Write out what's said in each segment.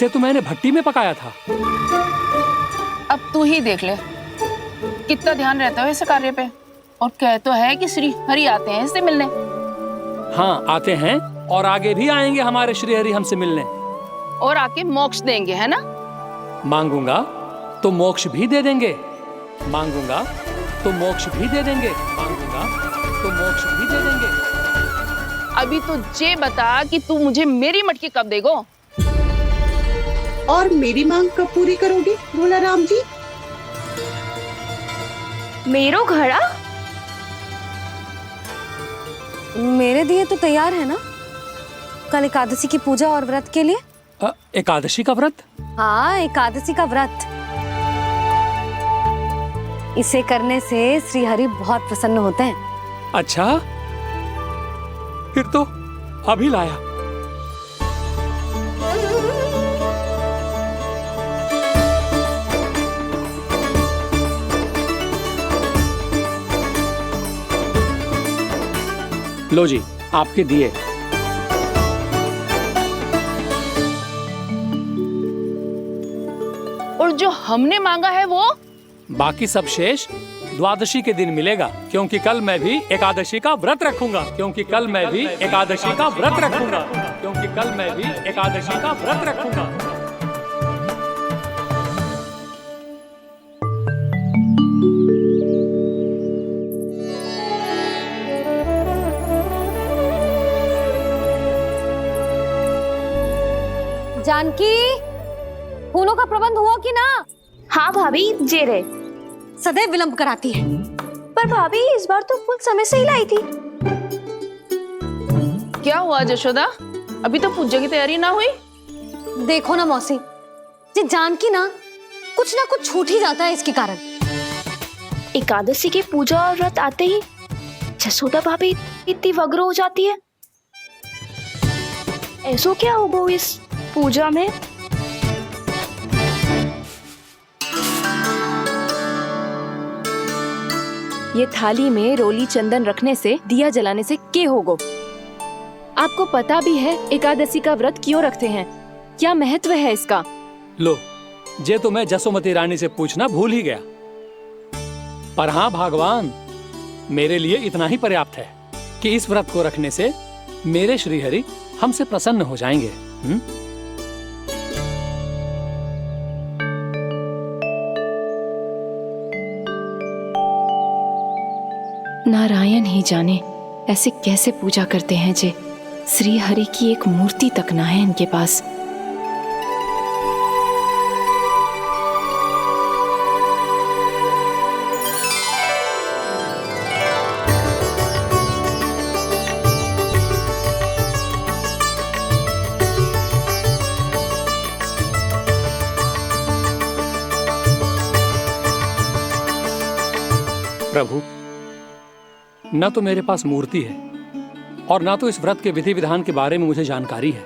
से तो मैंने भट्टी में पकाया था। अब तू ही देख ले कितना ध्यान रहता है इस कार्य पे। और कह तो है कि श्री हरि आते हैं इससे मिलने। हाँ, आते हैं और आगे भी आएंगे हमारे श्री हरि हमसे मिलने। और आके मोक्ष देंगे, है ना? मांगूंगा तो मोक्ष भी दे देंगे, मांगूंगा तो मोक्ष भी दे देंगे, मांगूंगा तो मोक्ष भी दे देंगे। अभी तो ये बता कि तू मुझे मेरी मटकी कब देगो? और मेरी मांग कब पूरी करोगे भोला राम जी? मेरो घड़ा मेरे दिए तो तैयार है ना कल एकादशी की पूजा और व्रत के लिए? एकादशी का व्रत? हाँ, एकादशी का व्रत। इसे करने से श्री हरि बहुत प्रसन्न होते हैं। अच्छा, फिर तो अभी लाया। लो जी, आपके दिए। और जो हमने मांगा है वो? बाकी सब शेष द्वादशी के दिन मिलेगा, क्योंकि कल मैं भी एकादशी का व्रत रखूंगा, क्योंकि कल मैं भी एकादशी का व्रत रखूंगा, क्योंकि कल मैं भी एकादशी का व्रत रखूंगा। जानकी, फूलों का प्रबंध हुआ कि ना? हाँ भाभी, जे रहे। सदैव विलंब कराती है। पर भाभी इस बार तो फूल समय से ही लाई थी। क्या हुआ जशोदा, अभी तो पूजा की तैयारी ना हुई? देखो ना मौसी, ये जानकी ना कुछ छूट ही जाता है इसके कारण। एकादशी की पूजा और व्रत आते ही जसोदा भाभी इतनी वग्र हो जाती है। ऐसो क्या होगा इस पूजा में? ये थाली में रोली चंदन रखने से, दिया जलाने से के होगो? आपको पता भी है एकादशी का व्रत क्यों रखते हैं? क्या महत्व है इसका? लो, जे तो मैं जसोमती रानी से पूछना भूल ही गया। पर हाँ भगवान, मेरे लिए इतना ही पर्याप्त है कि इस व्रत को रखने से मेरे श्री हरि हमसे प्रसन्न हो जाएंगे। नारायण ही जाने ऐसे कैसे पूजा करते हैं जे श्री हरि की एक मूर्ति तक ना है इनके पास। प्रभु, न तो मेरे पास मूर्ति है और ना तो इस व्रत के विधि विधान के बारे में मुझे जानकारी है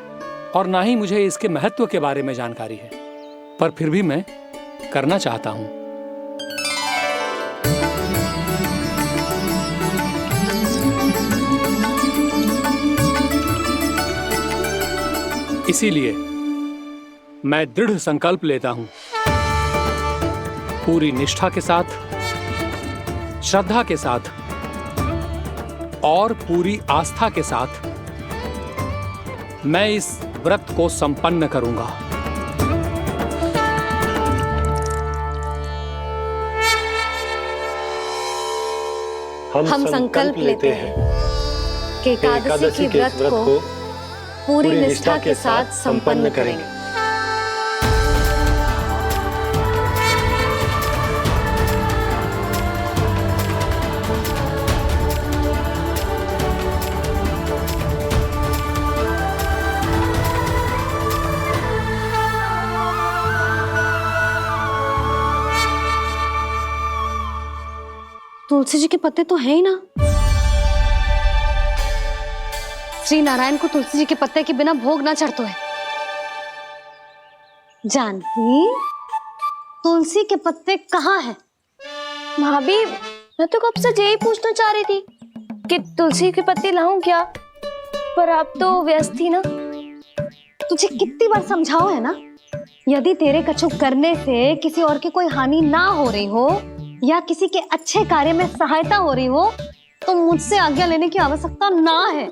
और ना ही मुझे इसके महत्व के बारे में जानकारी है, पर फिर भी मैं करना चाहता हूं। इसीलिए मैं दृढ़ संकल्प लेता हूं, पूरी निष्ठा के साथ, श्रद्धा के साथ और पूरी आस्था के साथ मैं इस व्रत को संपन्न करूंगा। हम संकल्प लेते हैं कि एकादशी के व्रत को पूरी निष्ठा के साथ संपन्न करेंगे। तुलसी जी के पत्ते तो हैं ही ना। श्री नारायण को तुलसी जी के पत्ते के बिना भोग ना चढ़तो है। जानकी, तुलसी के पत्ते कहाँ हैं? भाभी, मैं तो कब से यही पूछना चाह रही थी कि तुलसी के पत्ते लाऊं क्या, पर आप तो व्यस्त थी ना। तुझे कितनी बार समझाओ है ना यदि तेरे कछु करने से किसी और की कोई हानि ना हो रही हो या किसी के अच्छे कार्य में सहायता हो रही हो तो मुझसे आज्ञा लेने की आवश्यकता ना है।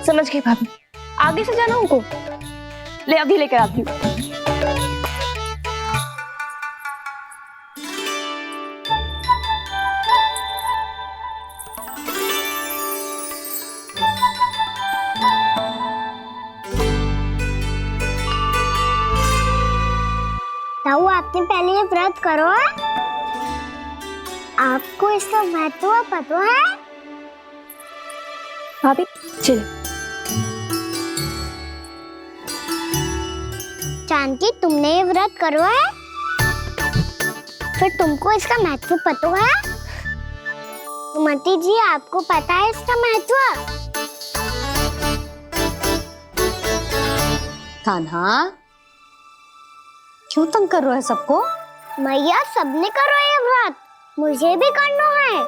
समझ गई भाभी, आगे से जाना उनको। ले अभी लेकर आती हूँ। ताऊ, आपने पहले ये व्रत करो है? आपको इसका महत्व पता है? भाभी चल। जानकी, तुमने ये व्रत करो है? फिर तुमको इसका महत्व पता है? सुमति जी, आपको पता है इसका महत्व? कान्हा, क्यों तंग कर रहा है सबको? मैया, सबने करो ये व्रत, मुझे भी करना है।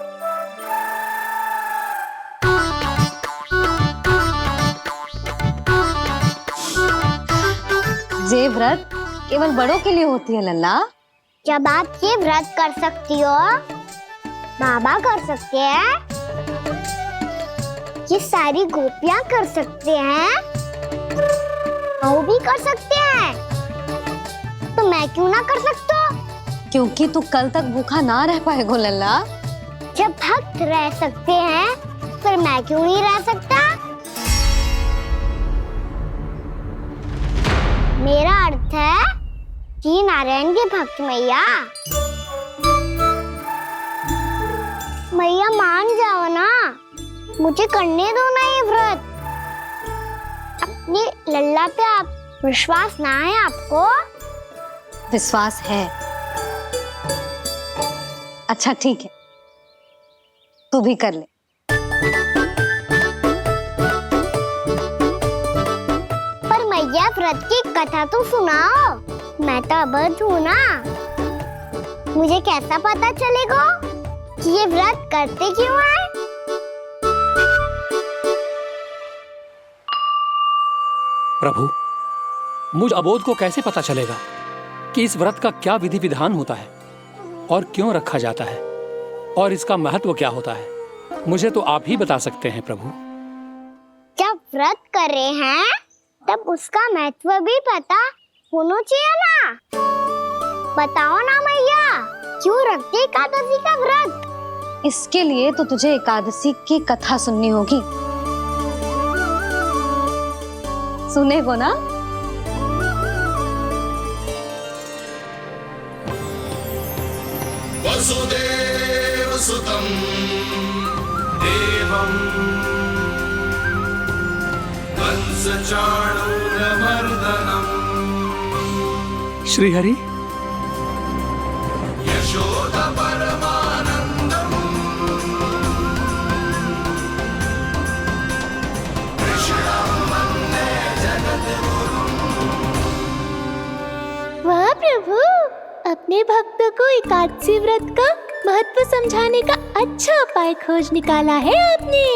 ये व्रत केवल बड़ों के लिए होती है लल्ला। जब आप ये व्रत कर सकती हो, बाबा कर सकते हैं, ये सारी गोपियां कर सकते हैं, बहू भी कर सकते हैं, तो मैं क्यों ना कर सकता? क्योंकि तू कल तक भूखा ना रह पाएगो लल्ला। जब भक्त रह सकते हैं, फिर मैं क्यों नहीं रह सकता? मेरा अर्थ है कि नारायण के भक्त मैया, मैया मान जाओ ना, मुझे करने दो ना ये व्रत। अपनी लल्ला पे आप विश्वास ना है आपको? विश्वास है। अच्छा ठीक है, तू भी कर ले। पर मैया, व्रत की कथा तो सुनाओ, मैं तो अबध हूँ ना। मुझे कैसा पता चलेगा कि ये व्रत करते क्यों हैं? प्रभु, मुझ अबोध को कैसे पता चलेगा कि इस व्रत का क्या विधि विधान होता है और क्यों रखा जाता है और इसका महत्व क्या होता है? मुझे तो आप ही बता सकते हैं प्रभु। जब व्रत कर रहे हैं तब उसका महत्व भी पता होना चाहिए ना। बताओ ना मैया, क्यों रखते एकादशी का व्रत? इसके लिए तो तुझे एकादशी की कथा सुननी होगी। सुनेगो ना? वसुदेव सुतं देवं कंसचाणूरमर्दनम् श्रीहरि, यशोदा परमानन्दम् कृष्णं वन्दे जगद्गुरुम्। वाह प्रभु, अपने भक्तों को एकादशी व्रत का महत्व समझाने का अच्छा उपाय खोज निकाला है आपने।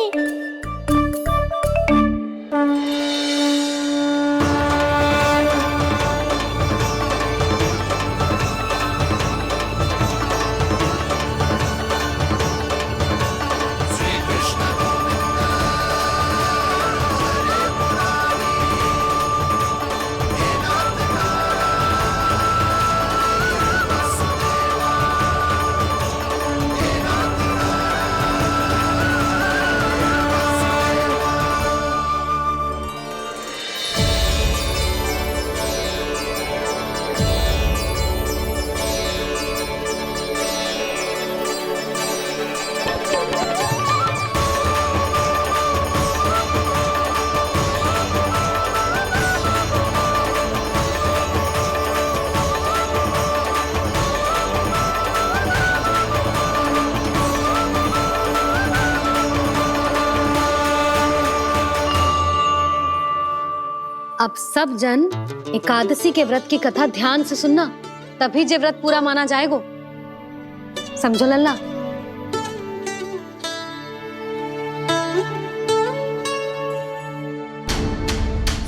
अब सब जन एकादशी के व्रत की कथा ध्यान से सुनना, तभी जे व्रत पूरा माना जाएगा। समझो लल्ला?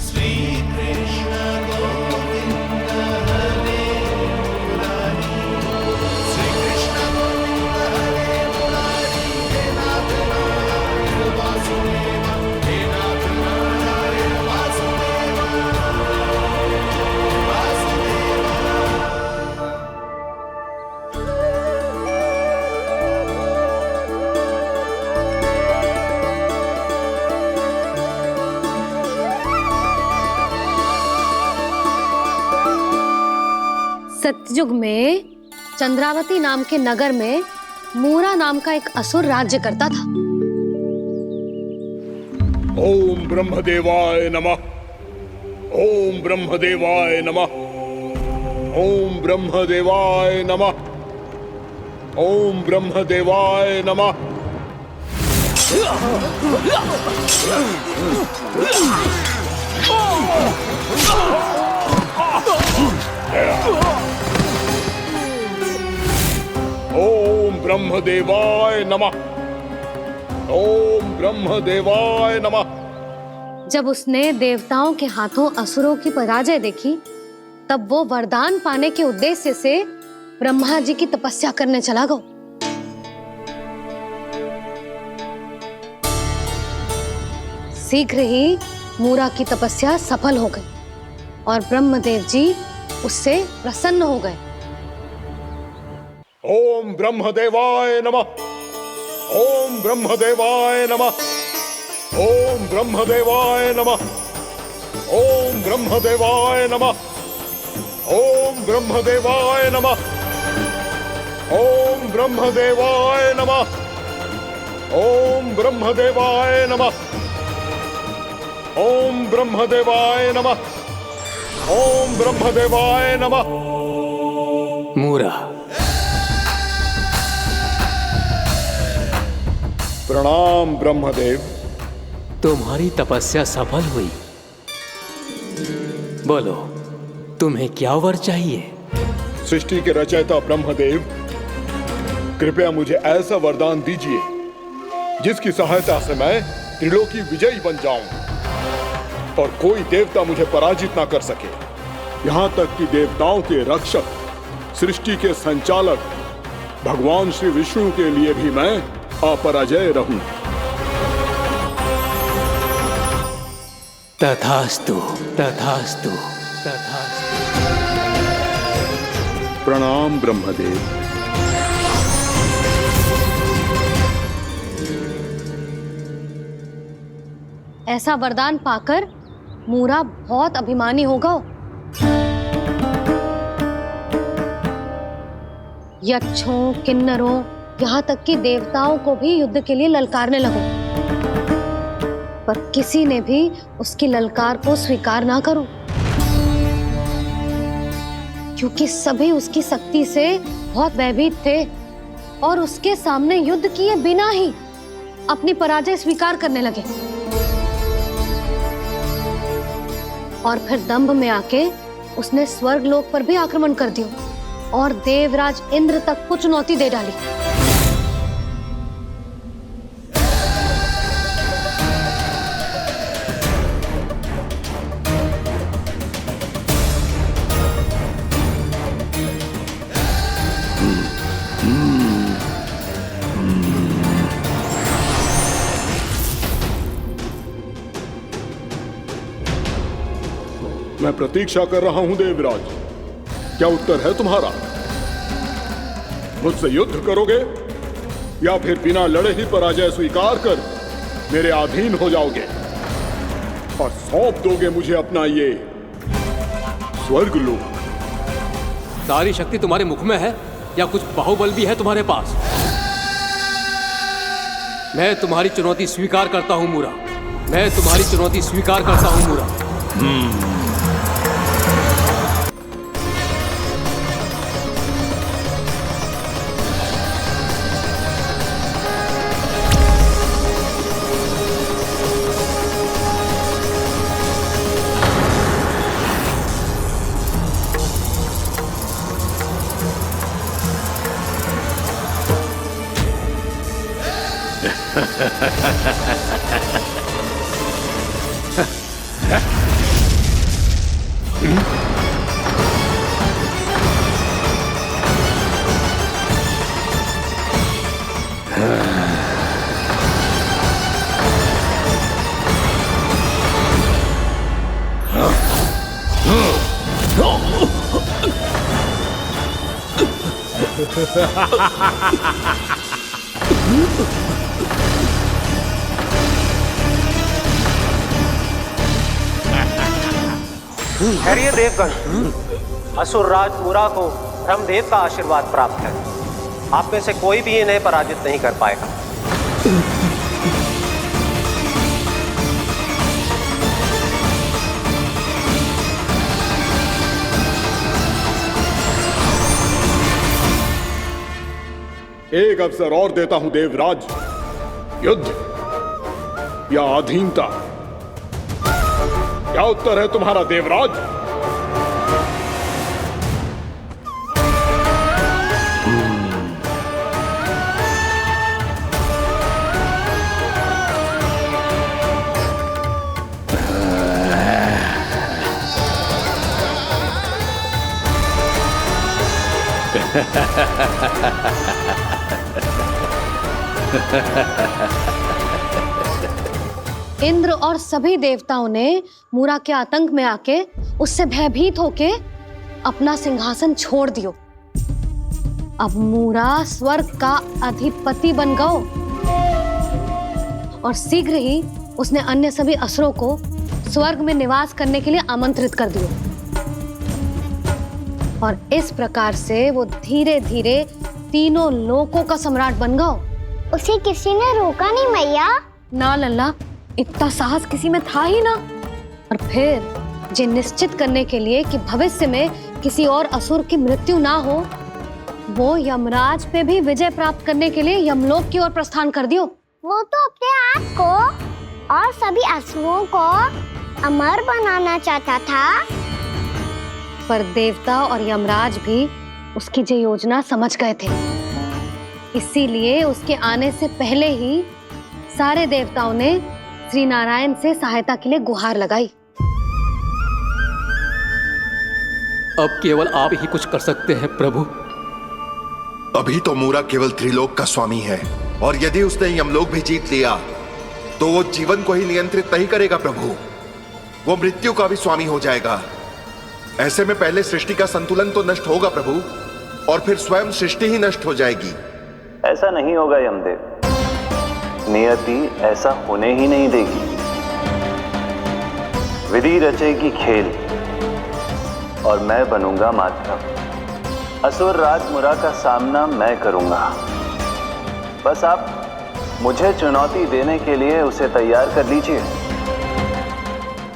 श्री कृष्ण सतयुग में चंद्रावती नाम के नगर में मूरा नाम का एक असुर राज्य करता था। ओम ब्रह्मदेवाय नमः। ओम ब्रह्मदेवाय नमः। ओम ब्रह्मदेवाय नमः। ओम ब्रह्मदेवाय नमः। ओम ब्रह्मदेवाय नमः। ओम ब्रह्मदेवाय नमः। जब उसने देवताओं के हाथों असुरों की पराजय देखी, तब वो वरदान पाने के उद्देश्य से ब्रह्मा जी की तपस्या करने चला गया। शीघ्र ही मूरा की तपस्या सफल हो गई और ब्रह्मदेव जी उससे प्रसन्न हो गए। ओम ब्रह्मदेवाय नमः। ओम ब्रह्मदेवाय नमः। ओम ब्रह्मदेवाय नमः। ओम ब्रह्मदेवाय नमः। ओम ब्रह्मदेवाय नमः। ओम ब्रह्मदेवाय नमः। ओम ब्रह्मदेवाय नमः। ओम ब्रह्मदेवाय नमः। ओम ब्रह्मदेवाय नमः। मूरा, प्रणाम ब्रह्मदेव। तुम्हारी तपस्या सफल हुई। बोलो, तुम्हें क्या वर चाहिए? सृष्टि के रचयिता ब्रह्मदेव, कृपया मुझे ऐसा वरदान दीजिए जिसकी सहायता से मैं त्रिलोकी विजयी बन जाऊं और कोई देवता मुझे पराजित ना कर सके। यहां तक कि देवताओं के रक्षक, सृष्टि के संचालक भगवान श्री विष्णु के लिए भी मैं अपराजय रहूं। तथास्तु, तथास्तु, तथास्तु। प्रणाम ब्रह्मदेव। ऐसा वरदान पाकर मूरा बहुत अभिमानी होगा। यक्षों, किन्नरों, यहाँ तक कि देवताओं को भी युद्ध के लिए ललकारने लगा, पर किसी ने भी उसकी ललकार को स्वीकार ना करो, क्योंकि सभी उसकी शक्ति से बहुत भयभीत थे और उसके सामने युद्ध किए बिना ही अपनी पराजय स्वीकार करने लगे। और फिर दंभ में आके उसने स्वर्ग लोक पर भी आक्रमण कर दिया और देवराज इंद्र तक को चुनौती दे डाली। मैं प्रतीक्षा कर रहा हूं देवराज। क्या उत्तर है तुम्हारा? मुझसे युद्ध करोगे या फिर बिना लड़े ही पराजय स्वीकार कर मेरे अधीन हो जाओगे और सौंप दोगे मुझे अपना ये स्वर्ग लोक? सारी शक्ति तुम्हारे मुख में है या कुछ बाहुबल भी है तुम्हारे पास? मैं तुम्हारी चुनौती स्वीकार करता हूं मूरा। मैं तुम्हारी चुनौती स्वीकार करता हूं मूरा। ठहरिए देवगण, असुरराज मूरा को ब्रह्मदेव का आशीर्वाद प्राप्त है। आप में से कोई भी इन्हें पराजित नहीं कर पाएगा। एक अवसर और देता हूं देवराज। युद्ध या अधीनता, क्या उत्तर है तुम्हारा देवराज? इंद्र और सभी देवताओं ने मूरा के आतंक में आके उससे भयभीत होके अपना सिंहासन छोड़ दियो। अब मूरा स्वर्ग का अधिपति बन गयो और शीघ्र ही उसने अन्य सभी असुरों को स्वर्ग में निवास करने के लिए आमंत्रित कर दियो। और इस प्रकार से वो धीरे धीरे तीनों लोकों का सम्राट बन गया। उसे किसी ने रोका नहीं मैया? ना लल्ला, इतना साहस किसी में था ही ना। और फिर ये निश्चित करने के लिए कि भविष्य में किसी और असुर की मृत्यु ना हो, वो यमराज पे भी विजय प्राप्त करने के लिए यमलोक की ओर प्रस्थान कर दियो। वो तो अपने आप को और सभी असुरों को अमर बनाना चाहता था। पर देवता और यमराज भी उसकी ये योजना समझ गए थे। इसीलिए उसके आने से पहले ही सारे देवताओं ने श्री नारायण से सहायता के लिए गुहार लगाई। अब केवल आप ही कुछ कर सकते हैं प्रभु। अभी तो मूरा केवल त्रिलोक का स्वामी है, और यदि उसने यमलोक भी जीत लिया तो वो जीवन को ही नियंत्रित नहीं करेगा प्रभु, वो मृत्यु का भी स्वामी हो जाएगा। ऐसे में पहले सृष्टि का संतुलन तो नष्ट होगा प्रभु, और फिर स्वयं सृष्टि ही नष्ट हो जाएगी। ऐसा नहीं होगा यमदेव, नियति ऐसा होने ही नहीं देगी। विधि रचेगी खेल और मैं बनूंगा माध्यम। असुर राज मूरा का सामना मैं करूंगा। बस आप मुझे चुनौती देने के लिए उसे तैयार कर लीजिए,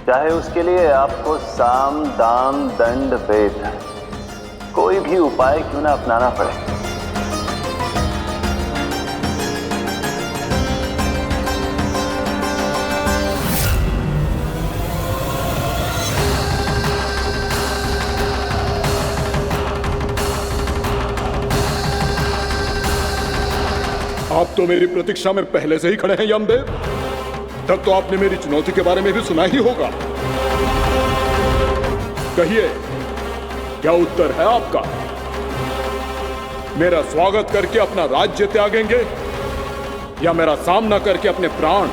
चाहे उसके लिए आपको साम दाम दंड भेद कोई भी उपाय क्यों ना अपनाना पड़े। आप तो मेरी प्रतीक्षा में पहले से ही खड़े हैं यमदेव। तब तो आपने मेरी चुनौती के बारे में भी सुना ही होगा। कहिए, क्या उत्तर है आपका? मेरा स्वागत करके अपना राज्य त्यागेंगे या मेरा सामना करके अपने प्राण?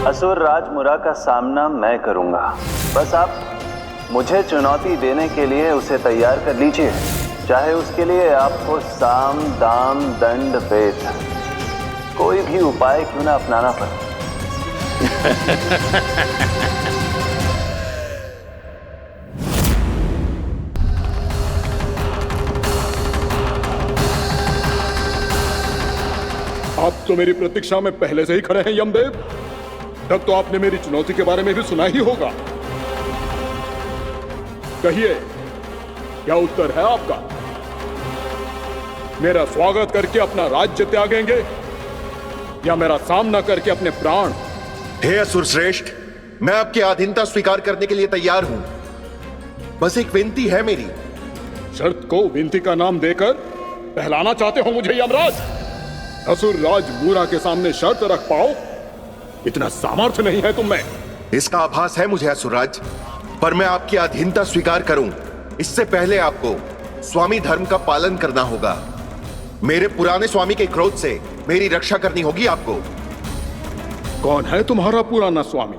असुर राज मूरा का सामना मैं करूंगा। बस आप मुझे चुनौती देने के लिए उसे तैयार कर लीजिए, चाहे उसके लिए आपको साम दाम दंड भेद कोई भी उपाय क्यों ना अपनाना पड़े। आप तो मेरी प्रतीक्षा में पहले से ही खड़े हैं यमदेव। तब तो आपने मेरी चुनौती के बारे में भी सुना ही होगा। कहिए, क्या उत्तर है आपका? मेरा स्वागत करके अपना राज्य त्यागेंगे या मेरा सामना करके अपने प्राण? हे असुर श्रेष्ठ, मैं आपकी अधीनता स्वीकार करने के लिए तैयार हूं। बस एक विनती है मेरी। शर्त को विनती का नाम देकर बहलाना चाहते हो मुझे यमराज? असुर राज मूरा के सामने शर्त रख पाओ, इतना सामर्थ्य नहीं है तुम में। इसका आभास है मुझे असुरराज, पर मैं आपकी अधीनता स्वीकार करूं इससे पहले आपको स्वामी धर्म का पालन करना होगा। मेरे पुराने स्वामी के क्रोध से मेरी रक्षा करनी होगी आपको। कौन है तुम्हारा पुराना स्वामी?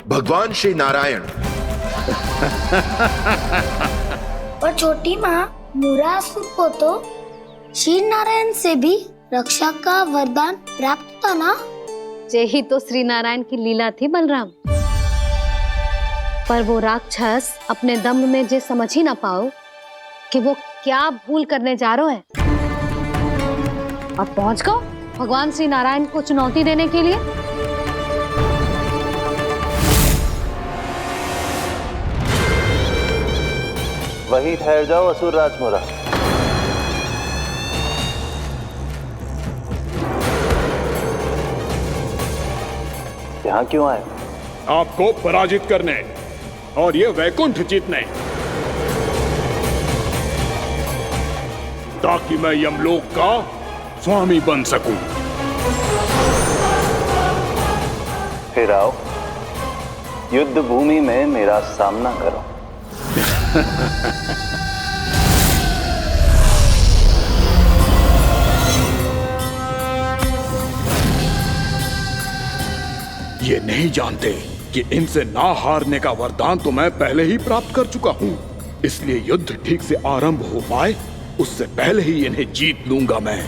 भगवान श्री नारायण। और छोटी माँ, मूरासुर को तो श्री नारायण से भी रक्षा का वरदान प्राप्त था ना? यही तो श्री नारायण की लीला थी बलराम। पर वो राक्षस अपने दम में जे समझ ही ना पाओ कि वो क्या भूल करने जा रहे हैं, और पहुंच गो भगवान श्री नारायण को चुनौती देने के लिए। वहीं ठहर जाओ असुर राज मुरा। यहाँ क्यों आए? आपको पराजित करने और ये वैकुंठ जीतने, ताकि मैं यमलोक का स्वामी बन सकूं। फिर आओ, युद्ध भूमि में मेरा सामना करो। ये नहीं जानते कि इनसे ना हारने का वरदान तो मैं पहले ही प्राप्त कर चुका हूं, इसलिए युद्ध ठीक से आरंभ हो पाए उससे पहले ही इन्हें जीत लूंगा मैं।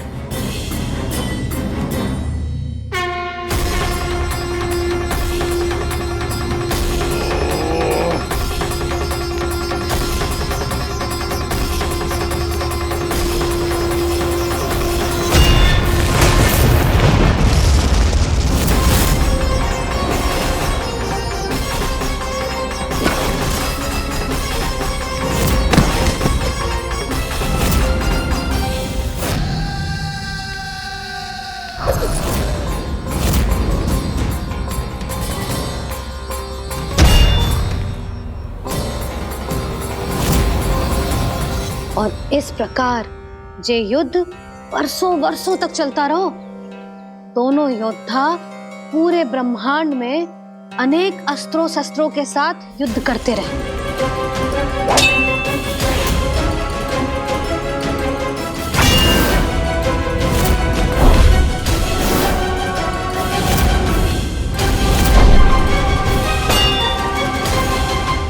और इस प्रकार जे युद्ध वर्षों वर्षों तक चलता रहो। दोनों योद्धा पूरे ब्रह्मांड में अनेक अस्त्रों शस्त्रों के साथ युद्ध करते रहे।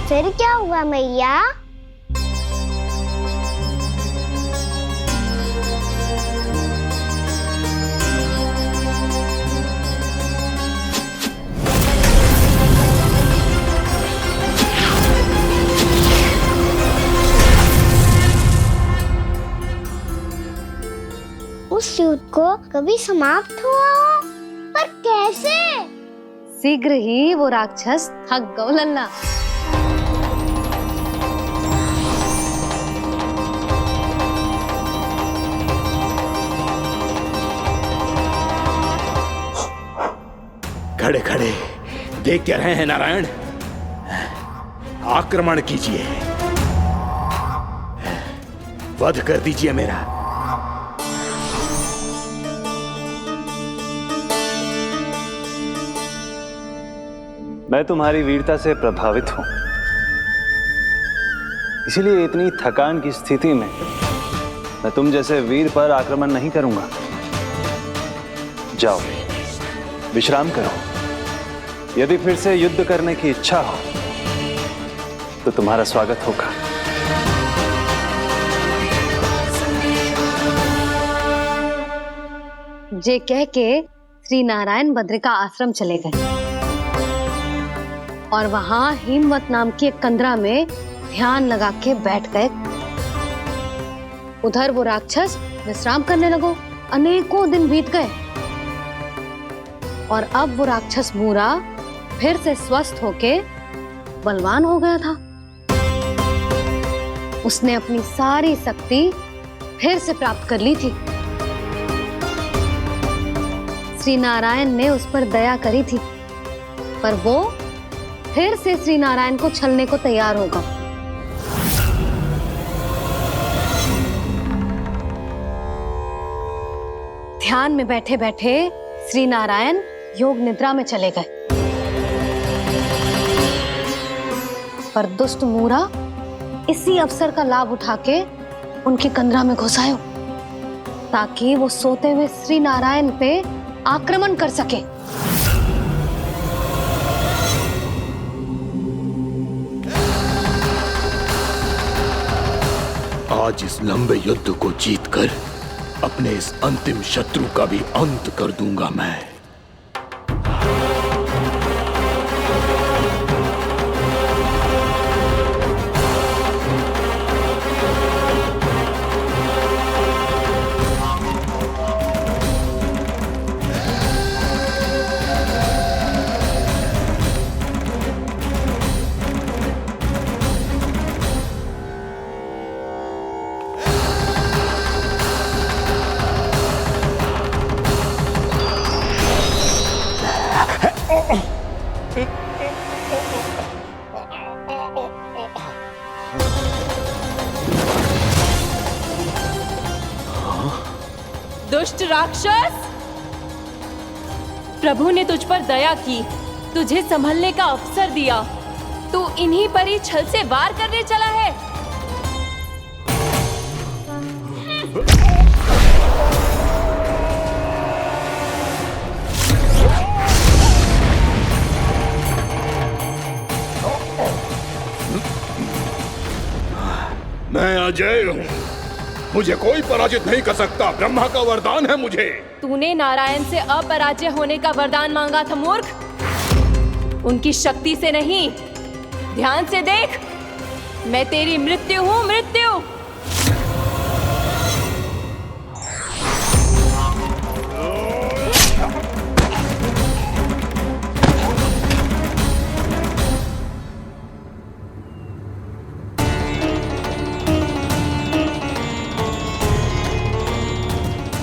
फिर क्या हुआ मैया? उस युद्ध को कभी समाप्त हुआ हो, पर कैसे? शीघ्र ही वो राक्षस थक गो लल्ला। खड़े खड़े देख क्या रहे हैं नारायण? आक्रमण कीजिए, वध कर दीजिए मेरा। मैं तुम्हारी वीरता से प्रभावित हूं, इसीलिए इतनी थकान की स्थिति में मैं तुम जैसे वीर पर आक्रमण नहीं करूंगा। जाओ विश्राम करो। यदि फिर से युद्ध करने की इच्छा हो तो तुम्हारा स्वागत होगा। जे कह के श्री नारायण बद्रिका आश्रम चले गए और वहां हिमवत नाम की एक कंदरा में ध्यान लगा के बैठ गए। उधर वो राक्षस विश्राम करने लगो। अनेकों दिन बीत गए और अब वो राक्षस मूरा फिर से स्वस्थ होके बलवान हो गया था। उसने अपनी सारी शक्ति फिर से प्राप्त कर ली थी। श्री नारायण ने उस पर दया करी थी, पर वो फिर से श्री नारायण को छलने को तैयार होगा। ध्यान में बैठे बैठे श्री नारायण योग निद्रा में चले गए, पर दुष्ट मूरा इसी अवसर का लाभ उठा के उनकी कंदरा में घुस आयो ताकि वो सोते हुए श्री नारायण पे आक्रमण कर सके। आज इस लंबे युद्ध को जीतकर अपने इस अंतिम शत्रु का भी अंत कर दूंगा मैं। दुष्ट राक्षस! प्रभु ने तुझ पर दया की, तुझे संभलने का अवसर दिया। तू इन्हीं पर ही छल से वार करने चला है। मैं अजय हूँ, मुझे कोई पराजित नहीं कर सकता। ब्रह्मा का वरदान है मुझे। तूने नारायण से अपराजय होने का वरदान मांगा था मूर्ख, उनकी शक्ति से नहीं। ध्यान से देख, मैं तेरी मृत्यु हूँ, मृत्यु।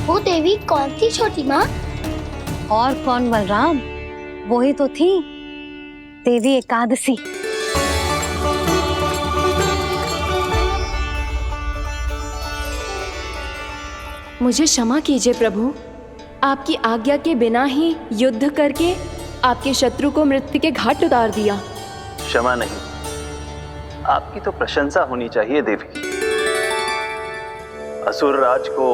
वो देवी कौन थी छोटी माँ? और कौन बलराम, वही तो थी देवी एकादशी। मुझे क्षमा कीजिए प्रभु, आपकी आज्ञा के बिना ही युद्ध करके आपके शत्रु को मृत्यु के घाट उतार दिया। क्षमा नहीं, आपकी तो प्रशंसा होनी चाहिए देवी। असुर राज को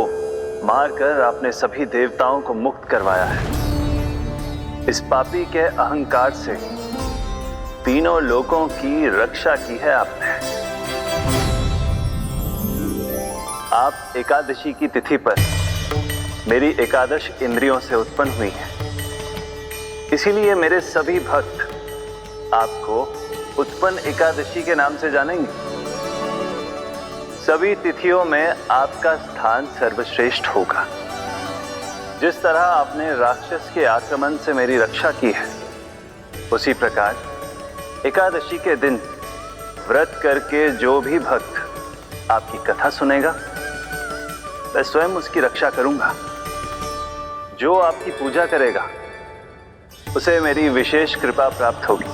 मारकर आपने सभी देवताओं को मुक्त करवाया है। इस पापी के अहंकार से तीनों लोकों की रक्षा की है आपने। आप एकादशी की तिथि पर मेरी एकादश इंद्रियों से उत्पन्न हुई हैं। इसीलिए मेरे सभी भक्त आपको उत्पन्न एकादशी के नाम से जानेंगे। सभी तिथियों में आपका स्थान सर्वश्रेष्ठ होगा। जिस तरह आपने राक्षस के आक्रमण से मेरी रक्षा की है, उसी प्रकार एकादशी के दिन व्रत करके जो भी भक्त आपकी कथा सुनेगा, मैं स्वयं उसकी रक्षा करूंगा। जो आपकी पूजा करेगा उसे मेरी विशेष कृपा प्राप्त होगी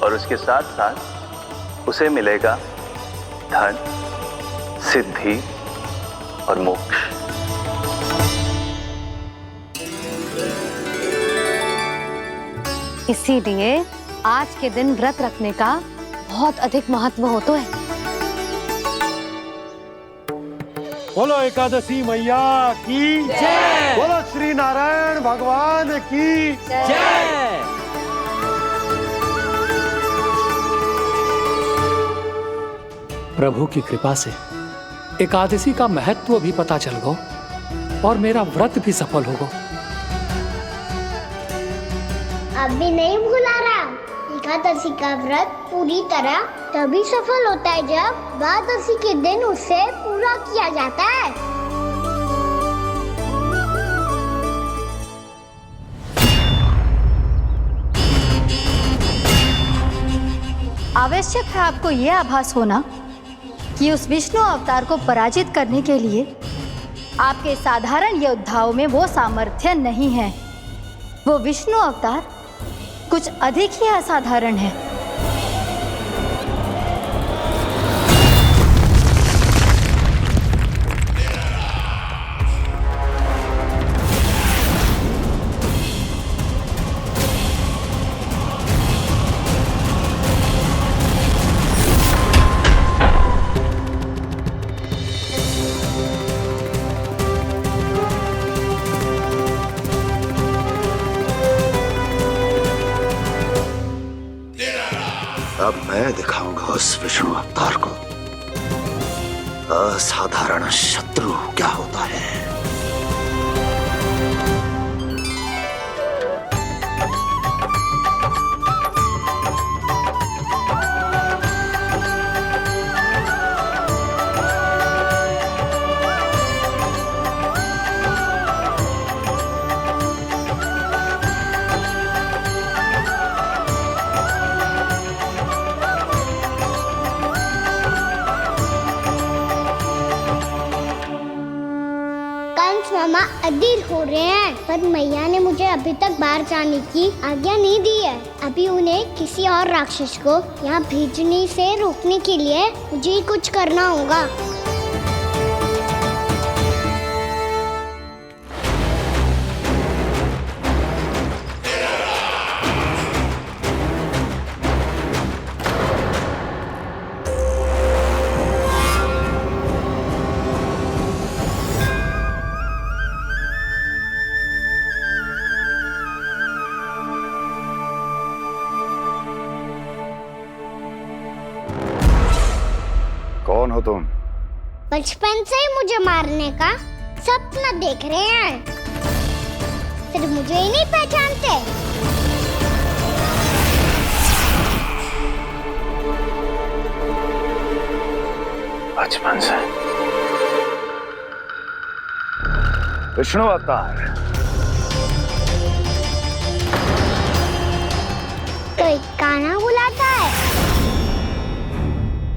और उसके साथ साथ उसे मिलेगा धन, सिद्धि और मोक्ष। इसीलिए आज के दिन व्रत रखने का बहुत अधिक महत्व होता है। बोलो एकादशी मैया की जय। बोलो श्री नारायण भगवान की जय। प्रभु की कृपा से एकादशी का महत्व भी पता चल गो और मेरा व्रत भी सफल हो गो। अभी नहीं भूला रहा, एकादशी का व्रत पूरी तरह तभी सफल होता है जब द्वादशी के दिन उसे पूरा किया जाता है। आवश्यक है आपको यह आभास होना कि उस विष्णु अवतार को पराजित करने के लिए आपके साधारण योद्धाओं में वो सामर्थ्य नहीं है। वो विष्णु अवतार कुछ अधिक ही असाधारण है। अब मैं दिखाऊंगा उस विष्णु अवतार को असाधारण शत्रु क्या होता है। मामा अधीर हो रहे हैं, पर मैया ने मुझे अभी तक बाहर जाने की आज्ञा नहीं दी है। अभी उन्हें किसी और राक्षस को यहाँ भेजने से रोकने के लिए मुझे ही कुछ करना होगा। कौन हो तुम? बचपन से ही मुझे मारने का सपना देख रहे हैं, फिर मुझे ही नहीं पहचानते। बचपन से विष्णु अवतार। कोई कान्हा बुलाता है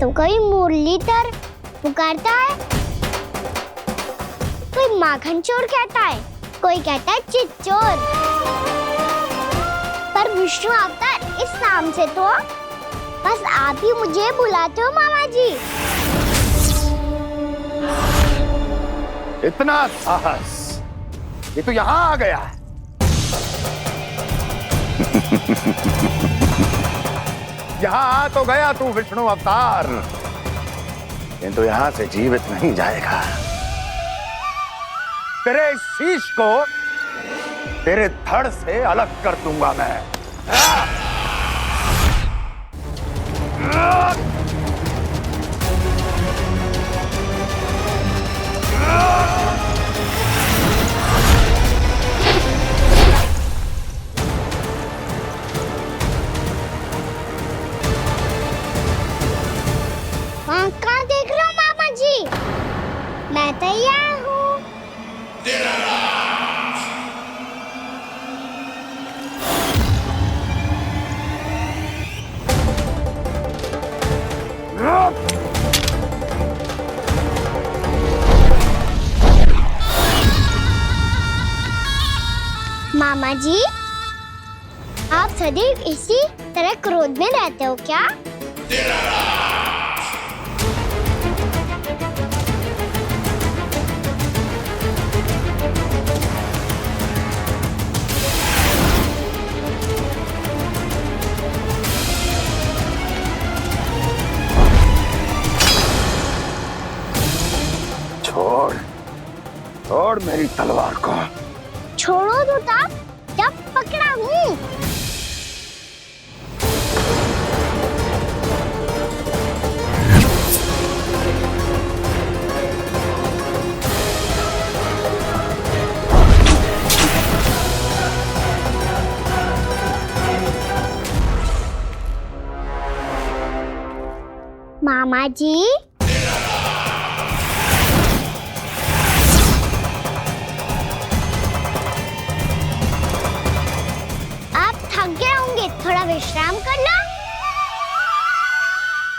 तो कोई मुरलीधर पुकारता है, कोई माखन चोर कहता है, कोई कहता है चिच्चोर। पर विष्णु अवतार इस नाम से तो बस आप ही मुझे बुलाते हो मामा जी। इतना साहस, ये तो यहाँ आ गया है। यहाँ आ तो गया तू विष्णु अवतार, किंतु यहाँ से जीवित नहीं जाएगा। तेरे इस शीश को तेरे धड़ से अलग कर दूंगा मैं। कहाँ देख रहे हो मामा जी? मैं तैयार हूँ। मामा जी, आप सदैव इसी तरह क्रोध में रहते हो क्या? छोड़, छोड़ मेरी तलवार को। छोड़ो तो तब जब पकड़ा हूँ। मामा जी, थोड़ा विश्राम कर लो।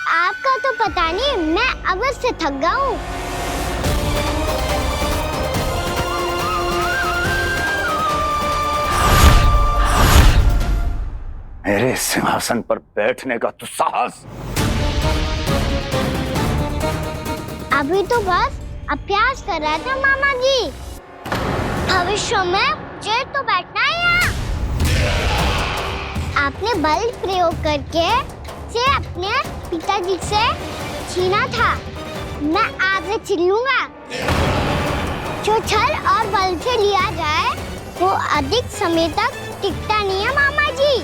आपका तो पता नहीं, मैं अवश्य थक गया हूँ। मेरे सिंहासन पर बैठने का तू साहस? अभी तो बस अभ्यास कर रहा था मामा जी। भविष्य में मुझे तो बैठना है यहाँ। आपने बल प्रयोग करके से अपने पिताजी से छीना था, मैं आपसे छीन लूंगा। जो छल और बल से लिया जाए वो अधिक समय तक टिकता नहीं है मामा जी।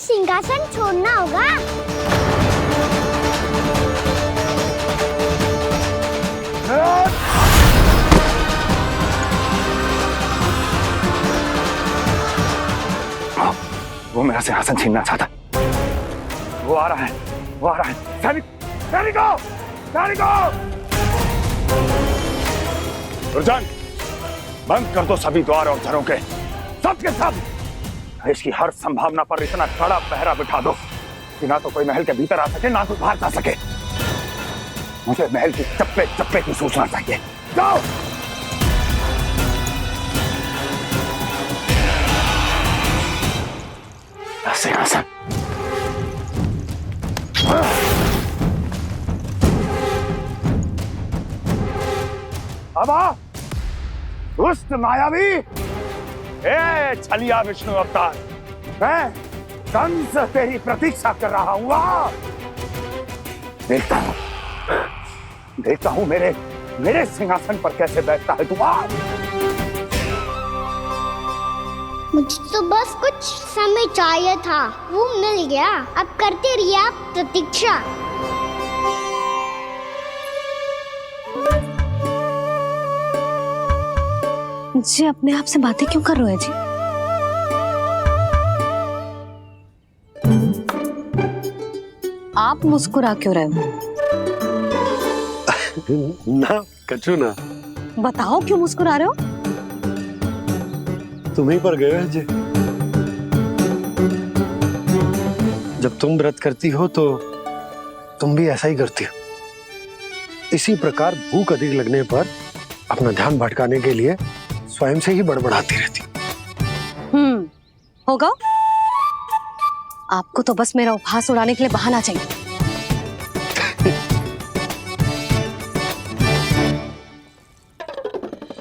सिंहासन छोड़ना होगा। वो मेरा सिंहासन छीनना चाहता। वो आ रहा है, वो आ रहा है। सैनिकों! दुर्जन, बंद कर दो सभी द्वार और दरों के, सब के सब। इसकी हर संभावना पर इतना कड़ा पहरा बिठा दो कि ना तो कोई महल के भीतर आ सके, ना कोई बाहर जा सके। मुझे महल की चप्पे चप्पे की सूचना चाहिए। जाओ। सिंहासन। अब आ, दुष्ट मायावी, ए छलिया विष्णु अवतार, मैं कंस तेरी प्रतीक्षा कर रहा हूं। आ, देखता हूं मेरे सिंहासन पर कैसे बैठता है तू। आ, मुझे तो बस कुछ समय चाहिए था, वो मिल गया। अब करते रहिए आप प्रतीक्षा। जी अपने आप से बातें क्यों कर रहे हो जी? आप मुस्कुरा क्यों रहे हो? ना कछु ना। बताओ क्यों मुस्कुरा रहे हो? तुम ही पर गए जी। जब तुम व्रत करती हो तो तुम भी ऐसा ही करती हो। इसी प्रकार भूख अधिक लगने पर अपना ध्यान भटकाने के लिए स्वयं से ही बड़बड़ाती रहती। होगा। आपको तो बस मेरा उपहास उड़ाने के लिए बहाना चाहिए।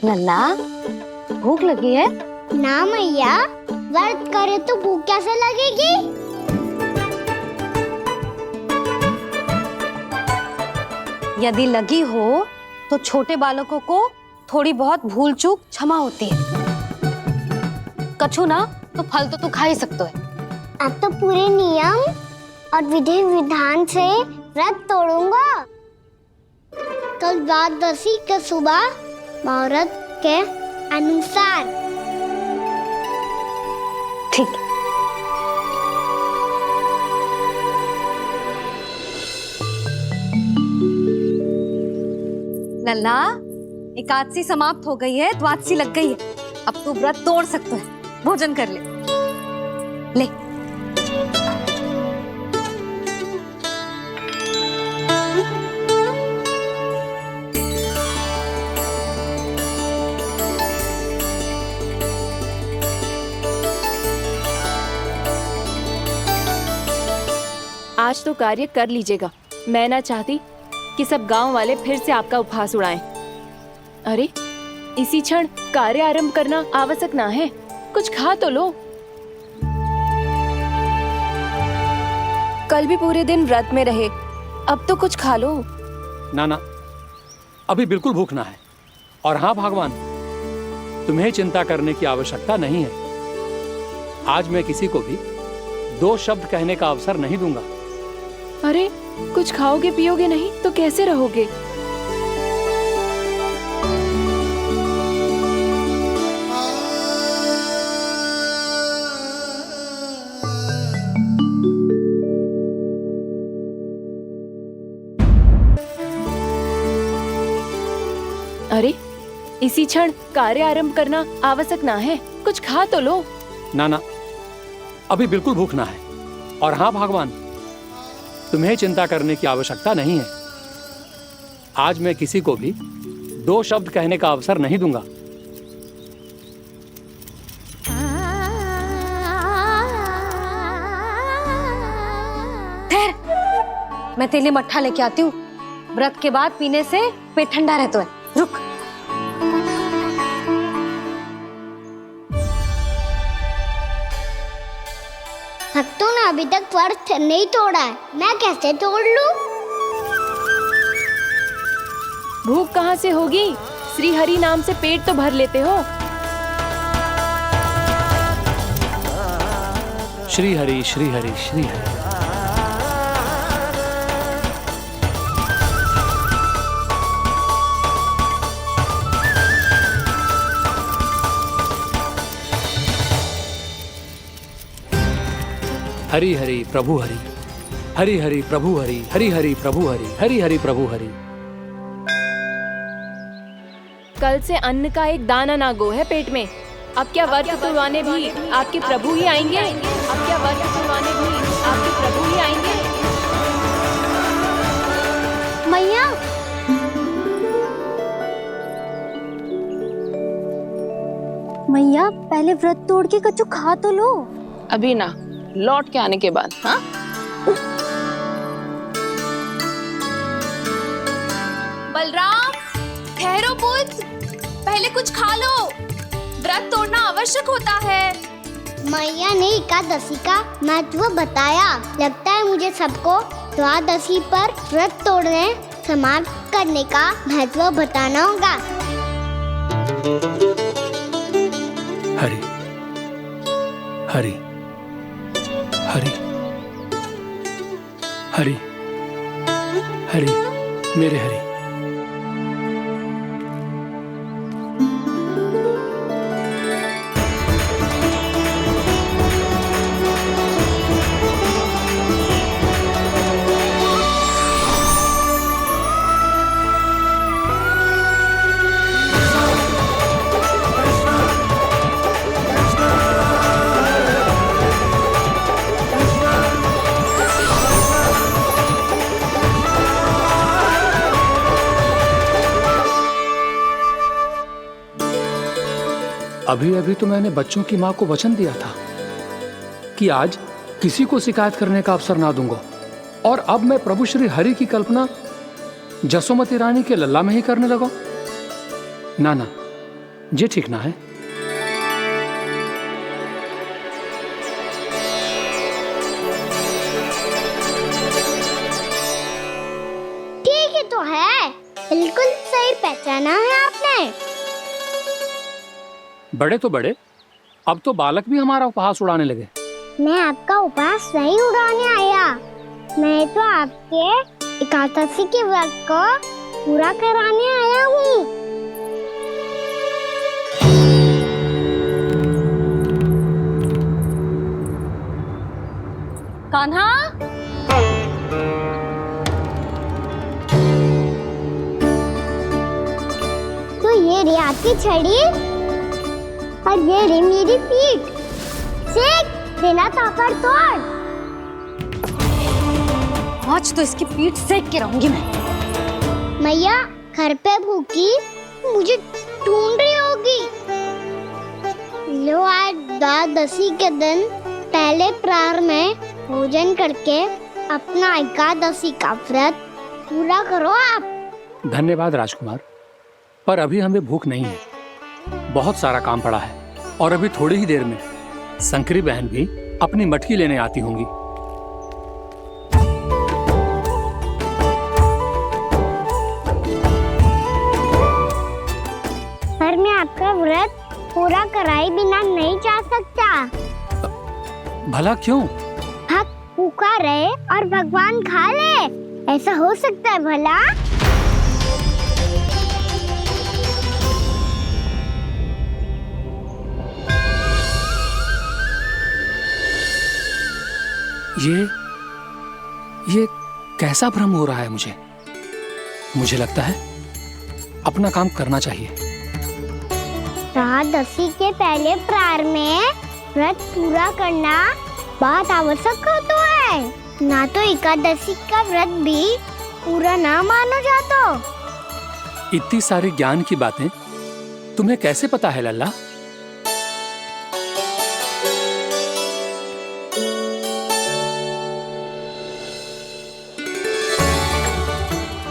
नन्ना, भूख लगी है? ना मैया, व्रत करे तो भूख कैसे लगेगी? यदि लगी हो तो छोटे बालकों को थोड़ी बहुत भूल चूक क्षमा होती है। कछु ना तो फल तो तू खा ही सकते है। अब तो पूरे नियम और विधि विधान से व्रत तोड़ूंगा। कल द्वादशी के सुबह मुहूर्त के अनुसार। ठीक। लल्ला, एकादशी समाप्त हो गई है, द्वादशी लग गई है। अब तू व्रत तोड़ सकता है। भोजन कर ले। ले। आज तो कार्य कर लीजिएगा। मैं ना चाहती कि सब गांव वाले फिर से आपका उपहास उड़ाएं। अरे, इसी क्षण कार्य आरंभ करना आवश्यक ना है। कुछ खा तो लो। कल भी पूरे दिन व्रत में रहे, अब तो कुछ खा लो। ना, अभी बिल्कुल भूख ना है। और हाँ भगवान, तुम्हें चिंता करने की आवश्यकता नहीं है। आज मैं किसी को भी 2 शब्द कहने का अवसर नहीं दूंगा। अरे, कुछ खाओगे पियोगे नहीं तो कैसे रहोगे? अरे, इसी क्षण कार्य आरंभ करना आवश्यक ना है। कुछ खा तो लो। ना, अभी बिल्कुल भूख ना है। और हाँ भगवान, तुम्हें चिंता करने की आवश्यकता नहीं है। आज मैं किसी को भी 2 शब्द कहने का अवसर नहीं दूंगा। ठहर, मैं तेरे लिए मट्ठा लेके आती हूँ। व्रत के बाद पीने से पेट ठंडा रहता है। रुक। भक्तों ने अभी तक व्रत नहीं तोड़ा है, मैं कैसे तोड़ लूं? भूख कहाँ से होगी? श्री हरि नाम से पेट तो भर लेते हो। श्री हरि, श्री हरि, श्री हरि। हरि हरि प्रभु हरि, हरि हरि प्रभु हरि, हरि हरि प्रभु हरि, हरि हरि प्रभु हरि। कल से अन्न का एक दाना ना गो है पेट में। अब क्या व्रत तुड़वाने भी आपके प्रभु ही आएंगे? अब क्या व्रत तुड़वाने भी आपके प्रभु ही आएंगे? मैया, मैया पहले व्रत तोड़ के कच्चू खा तो लो। अभी ना, लौट के आने के बाद। हाँ, बलराम, ठहरो पुत्र, पहले कुछ खा लो। व्रत तोड़ना आवश्यक होता है। मैया ने एकादशी का महत्व बताया। लगता है मुझे सबको द्वादशी पर व्रत तोड़ने समाप्त करने का महत्व बताना होगा। हरि हरि हरि हरि हरि मेरे हरि। अभी अभी तो मैंने बच्चों की मां को वचन दिया था कि आज किसी को शिकायत करने का अवसर ना दूंगा, और अब मैं प्रभु श्री हरि की कल्पना जसोमती रानी के लल्ला में ही करने लगा। ना ना, ये ठीक ना है। ठीक है तो है, बिल्कुल सही पहचाना है आपने। बड़े तो बड़े, अब तो बालक भी हमारा उपहास उड़ाने लगे। मैं आपका उपहास नहीं उड़ाने आया, मैं तो आपके एकादशी के व्रत को पूरा कराने आया हूँ। कान्हा, तो ये रे आपकी छड़ी और ये रे मेरी पीठ। सीख, बिना ताकत तोड़। आज तो इसकी पीठ सेक के रहूंगी मैं। मैया घर पे भूखी मुझे ढूंढ रही होगी। लो, आज द्वादशी के दिन पहले प्रहर में भोजन करके अपना एकादशी का व्रत पूरा करो आप। धन्यवाद राजकुमार, पर अभी हमें भूख नहीं है। बहुत सारा काम पड़ा है, और अभी थोड़ी ही देर में शंकरी बहन भी अपनी मटकी लेने आती होंगी। पर मैं आपका व्रत पूरा कराए बिना नहीं जा सकता। भला क्यों? भक्त भूखा रहे और भगवान खा ले, ऐसा हो सकता है भला? ये कैसा भ्रम हो रहा है मुझे लगता है अपना काम करना चाहिए। द्वादशी के पहले प्रहर में व्रत पूरा करना बहुत आवश्यक होता है, ना तो एकादशी का व्रत भी पूरा ना मानो जातो। इतनी सारी ज्ञान की बातें तुम्हें कैसे पता है लल्ला?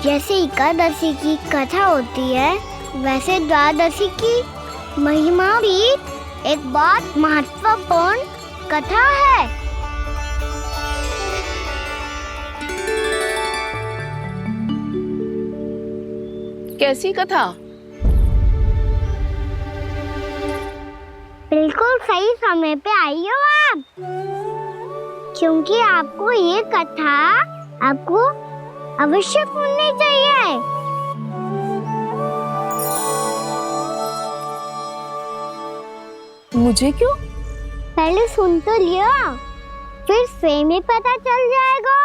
जैसे एकादशी की कथा होती है, वैसे द्वादशी की महिमा भी एक बहुत महत्वपूर्ण कथा है। कैसी कथा? बिल्कुल सही समय पे आई हो आप, क्योंकि आपको ये कथा आपको अवश्य सुननी चाहिए। मुझे क्यों? पहले सुन तो लियो, फिर स्वयं ही पता चल जाएगा।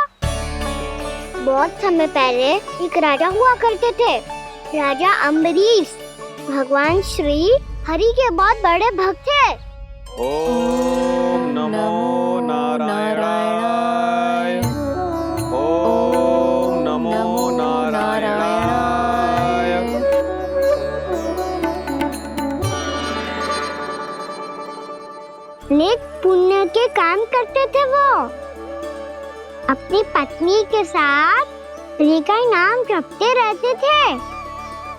बहुत समय पहले एक राजा हुआ करते थे, राजा अम्बरीश। भगवान श्री हरि के बहुत बड़े भक्त हैं। ओम नमो नारायणाय। ओम नमो नारायणाय। नेक पुण्य के काम करते थे वो। अपनी पत्नी के साथ हरि का नाम जपते रहते थे।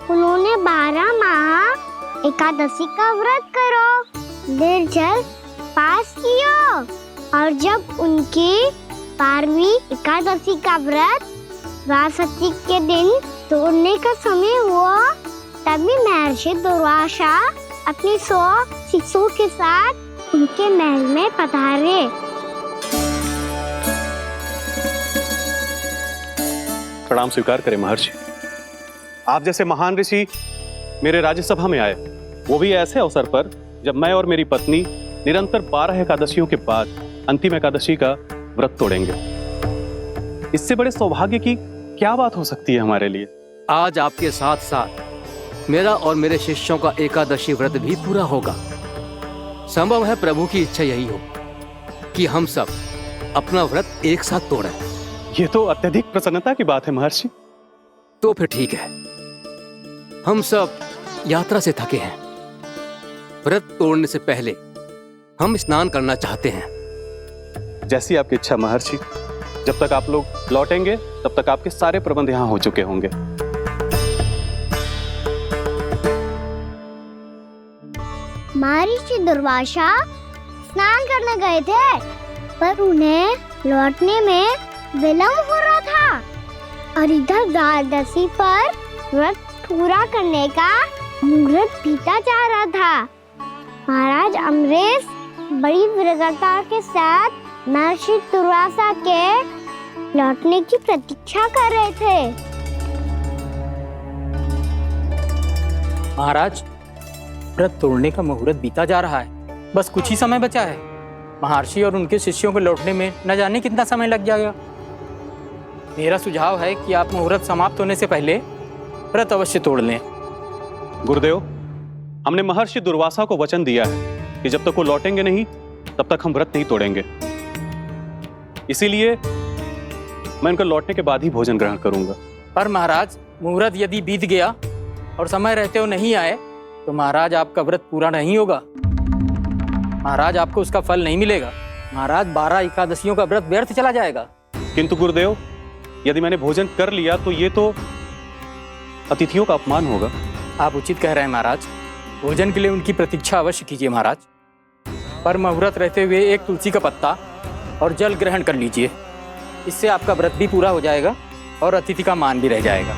उन्होंने 12 माह एकादशी का व्रत करो, निर्जल पास किया, और जब उनकी 12वीं एकादशी का व्रत द्वादशी के दिन तोड़ने का समय हुआ, तभी महर्षि दुर्वासा अपनी 100 शिष्यों के साथ उनके महल में पधारे। प्रणाम स्वीकार करें महर्षि। आप जैसे महान ऋषि मेरे राज्यसभा में आए, वो भी ऐसे अवसर पर जब मैं और मेरी पत्नी निरंतर 12 एकादशियों के बाद अंतिम एकादशी का व्रत तोड़ेंगे। इससे बड़े सौभाग्य की क्या बात हो सकती है हमारे लिए। आज आपके साथ साथ मेरा और मेरे शिष्यों का एकादशी व्रत भी पूरा होगा। संभव है प्रभु की इच्छा यही हो कि हम सब अपना व्रत एक साथ तोड़ें। ये तो अत्यधिक प्रसन्नता की बात है महर्षि। तो फिर ठीक है, हम सब यात्रा से थके हैं। व्रत तोड़ने से पहले हम स्नान करना चाहते हैं। जैसी आपकी इच्छा महर्षि। जब तक आप लोग लौटेंगे तब तक आपके सारे प्रबंध यहाँ हो चुके होंगे। महर्षि दुर्वासा स्नान करने गए थे, पर उन्हें लौटने में विलंब हो रहा था, और इधर द्वादशी पर व्रत पूरा करने का मुहूर्त बीता जा रहा था। महाराज अमरेश बड़ी विरगता के साथ महर्षि दुर्वासा के लौटने की प्रतीक्षा कर रहे थे। महाराज, व्रत तोड़ने का मुहूर्त बीता जा रहा है, बस कुछ ही समय बचा है। महर्षि और उनके शिष्यों को लौटने में न जाने कितना समय लग जाएगा। मेरा सुझाव है कि आप मुहूर्त समाप्त होने से पहले व्रत अवश्य तोड़ लें। गुरुदेव, हमने महर्षि दुर्वासा को वचन दिया है कि जब तक वो लौटेंगे नहीं तब तक हम व्रत नहीं तोड़ेंगे। इसीलिए मैं उनके लौटने के बाद ही भोजन ग्रहण करूंगा। पर महाराज, मुहूर्त यदि बीत गया और समय रहते हो नहीं आए तो महाराज आपका व्रत पूरा नहीं होगा। महाराज, आपको उसका फल नहीं मिलेगा। महाराज, 12 एकादशियों का व्रत व्यर्थ चला जाएगा। किंतु गुरुदेव, यदि मैंने भोजन कर लिया तो ये तो अतिथियों का अपमान होगा। आप उचित कह रहे हैं महाराज। भोजन के लिए उनकी प्रतीक्षा अवश्य कीजिए महाराज, पर मुहूर्त रहते हुए एक तुलसी का पत्ता और जल ग्रहण कर लीजिए। इससे आपका व्रत भी पूरा हो जाएगा और अतिथि का मान भी रह जाएगा।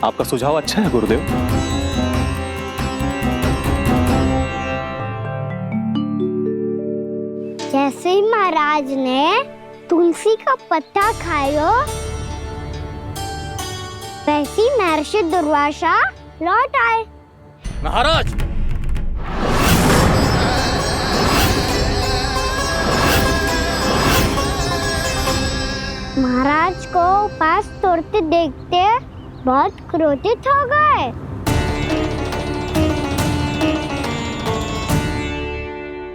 आपका सुझाव अच्छा है गुरुदेव। जैसे ही महाराज ने तुलसी का पत्ता खाया, वैसे ही महर्षि दुर्वासा लौट आए। महाराज, महाराज को उपास तोड़ते देखते बहुत क्रोधित हो गए।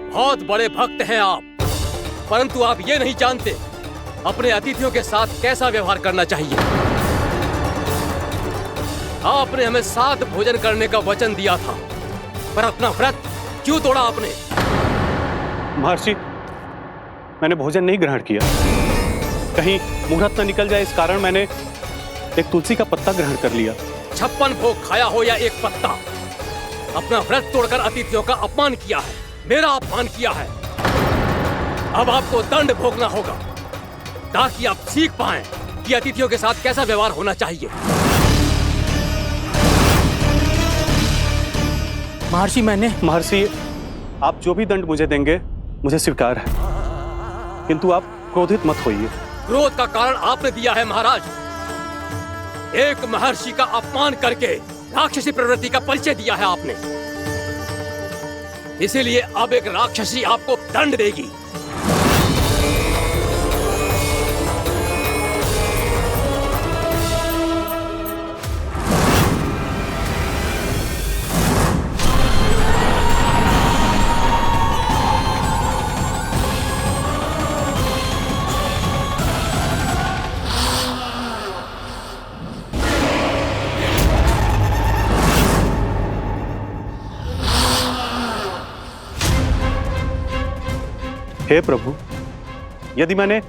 बहुत बड़े भक्त हैं आप, परंतु आप ये नहीं जानते अपने अतिथियों के साथ कैसा व्यवहार करना चाहिए। आपने हमें साथ भोजन करने का वचन दिया था, पर अपना व्रत क्यों तोड़ा आपने? महर्षि, मैंने भोजन नहीं ग्रहण किया। कहीं मुहूर्त न निकल जाए इस कारण मैंने एक तुलसी का पत्ता ग्रहण कर लिया। 56 भोग खाया हो या एक पत्ता, अपना व्रत तोड़कर अतिथियों का अपमान किया है, मेरा अपमान किया है। अब आपको दंड भोगना होगा ताकि आप सीख पाएं कि अतिथियों के साथ कैसा व्यवहार होना चाहिए। महर्षि, आप जो भी दंड मुझे देंगे मुझे स्वीकार है, किंतु आप क्रोधित मत होइए। क्रोध का कारण आपने दिया है महाराज। एक महर्षि का अपमान करके राक्षसी प्रवृत्ति का परिचय दिया है आपने। इसीलिए अब एक राक्षसी आपको दंड देगी। हे प्रभु, यदि मैंने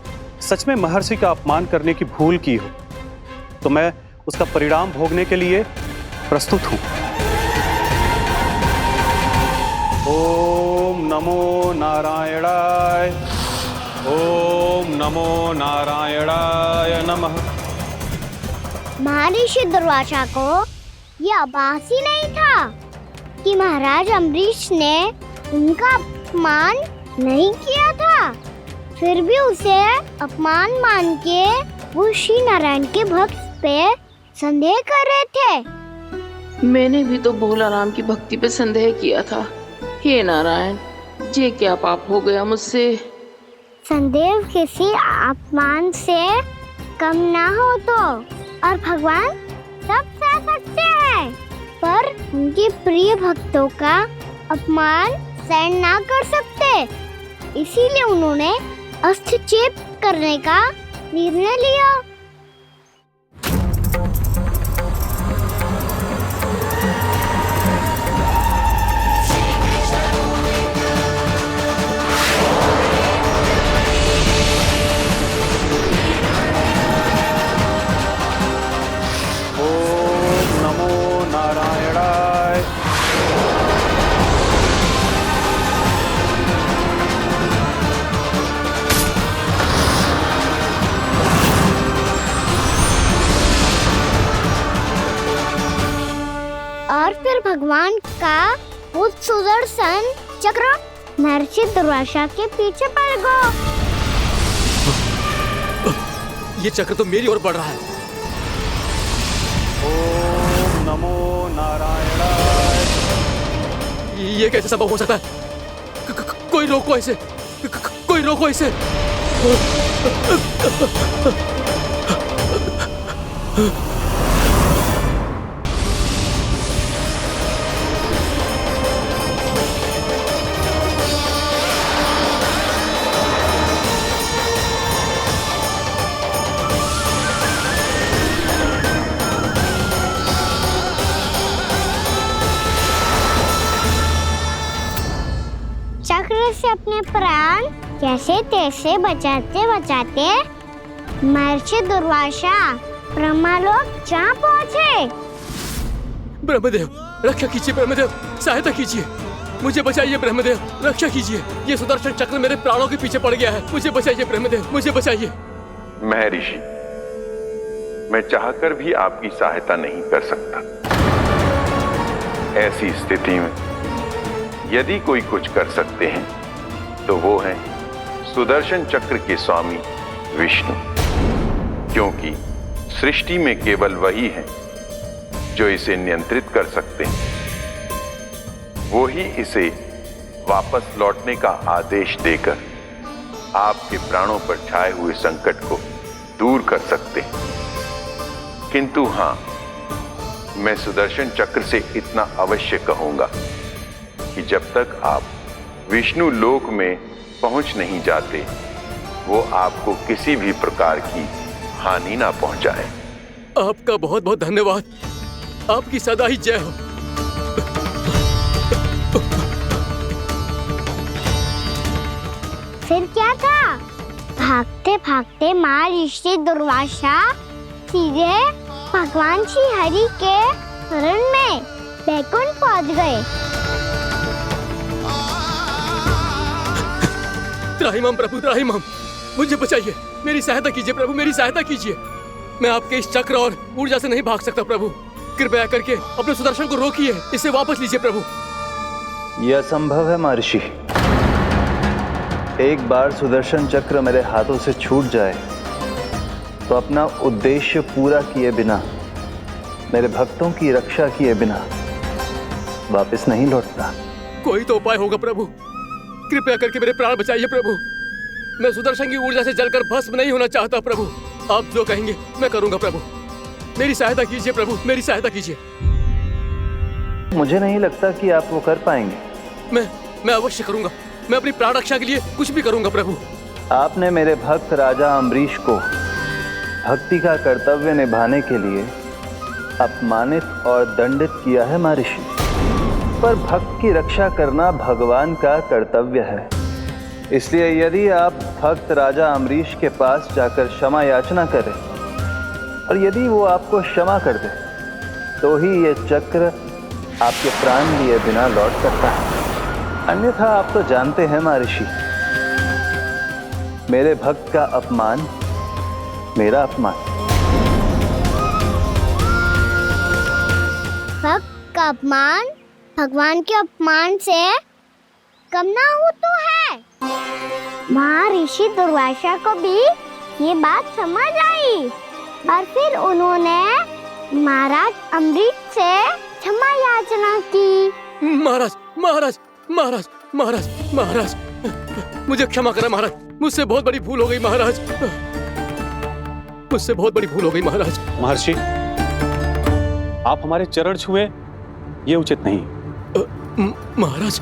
सच में महर्षि का अपमान करने की भूल की हो तो मैं उसका परिणाम भोगने के लिए प्रस्तुत हूं। ओम नमो नारायणाय, ओम नमो नारायणाय नमः। महर्षि दुर्वासा को यह आभास ही नहीं था कि महाराज अम्बरीश ने उनका अपमान नहीं किया था। फिर भी उसे अपमान मान के वो श्री नारायण के भक्त पे संदेह कर रहे थे। मैंने भी तो भोला राम की भक्ति पे संदेह किया था। हे नारायण, ये क्या पाप हो गया मुझसे। संदेह किसी अपमान से कम ना हो तो, और भगवान सब सह सकते हैं, पर उनके प्रिय भक्तों का अपमान सहन ना कर सकते। इसीलिए उन्होंने हस्तक्षेप करने का निर्णय लिया। ओम नमो नारायणाय। और फिर भगवान का वो सुदर्शन चक्र महर्षि दुर्वासा के पीछे पड़ गया। ये चक्र तो मेरी ओर बढ़ रहा है। ओम नमो नारायणाय। ये कैसे संभव हो सकता है? कोई रोको इसे, कोई रोको इसे। चक्र से अपने प्राण कैसे तैसे बचाते बचाते महर्षि दुर्वासा ब्रह्मलोक जा पहुँचे। ब्रह्मदेव, रक्षा कीजिए ब्रह्मदेव, सहायता कीजिए, मुझे बचाइए ब्रह्मदेव, रक्षा कीजिए। ये सुदर्शन चक्र मेरे प्राणों के पीछे पड़ गया है, मुझे बचाइए ब्रह्मदेव, मुझे बचाइए। महर्षि, मैं चाहकर भी आपकी सहायता नहीं कर सकता। ऐसी स्थिति में यदि कोई कुछ कर सकते हैं तो वो है सुदर्शन चक्र के स्वामी विष्णु, क्योंकि सृष्टि में केवल वही है जो इसे नियंत्रित कर सकते हैं। वो ही इसे वापस लौटने का आदेश देकर आपके प्राणों पर छाए हुए संकट को दूर कर सकते हैं। किंतु हां, मैं सुदर्शन चक्र से इतना अवश्य कहूंगा कि जब तक आप विष्णु लोक में पहुंच नहीं जाते, वो आपको किसी भी प्रकार की हानि ना पहुंचाए। आपका बहुत बहुत धन्यवाद, आपकी सदा ही जय हो। फिर क्या था? भागते भागते महर्षि दुर्वासा सीधे भगवान श्री हरि के शरण में बैकुंठ पहुंच गए। त्राहिमाम प्रभु, त्राहिमाम, मुझे बचाइए, मेरी सहायता कीजिए प्रभु, मेरी सहायता कीजिए। मैं आपके इस चक्र और ऊर्जा से नहीं भाग सकता प्रभु, कृपया करके अपने सुदर्शन को रोकिए, इसे वापस लीजिए प्रभु। यह असंभव है महर्षि। एक बार सुदर्शन चक्र मेरे हाथों से छूट जाए तो अपना उद्देश्य पूरा किए बिना, मेरे भक्तों की रक्षा किए बिना वापस नहीं लौटता। कोई तो उपाय होगा प्रभु, कृपया करके मेरे प्राण बचाइए प्रभु। मैं सुदर्शन की ऊर्जा से जलकर भस्म नहीं होना चाहता प्रभु। आप जो कहेंगे मैं करूंगा प्रभु, मेरी सहायता कीजिए प्रभु, मेरी सहायता कीजिए। मुझे नहीं लगता कि आप वो कर पाएंगे। मैं अवश्य करूंगा, मैं अपनी प्राण रक्षा के लिए कुछ भी करूंगा प्रभु। आपने मेरे भक्त राजा अम्बरीश को भक्ति का कर्तव्य निभाने के लिए अपमानित और दंडित किया है महर्षि, पर भक्त की रक्षा करना भगवान का कर्तव्य है। इसलिए यदि आप भक्त राजा अम्बरीश के पास जाकर क्षमा याचना करें और यदि वो आपको क्षमा कर दे तो ही ये चक्र आपके प्राण लिए बिना लौट सकता है। अन्यथा आप तो जानते हैं महर्षि, मेरे भक्त का अपमान मेरा अपमान। भक्त का अपमान भगवान के अपमान से कम ना हो तो है। महर्षि दुर्वासा को भी ये बात समझ आई और फिर उन्होंने महाराज अम्बरीश से क्षमा याचना की। महाराज महाराज महाराज महाराज महाराज मुझे क्षमा करें महाराज, मुझसे बहुत बड़ी भूल हो गई महाराज, मुझसे बहुत बड़ी भूल हो गई महाराज। महर्षि, आप हमारे चरण छुए ये उचित नहीं। महाराज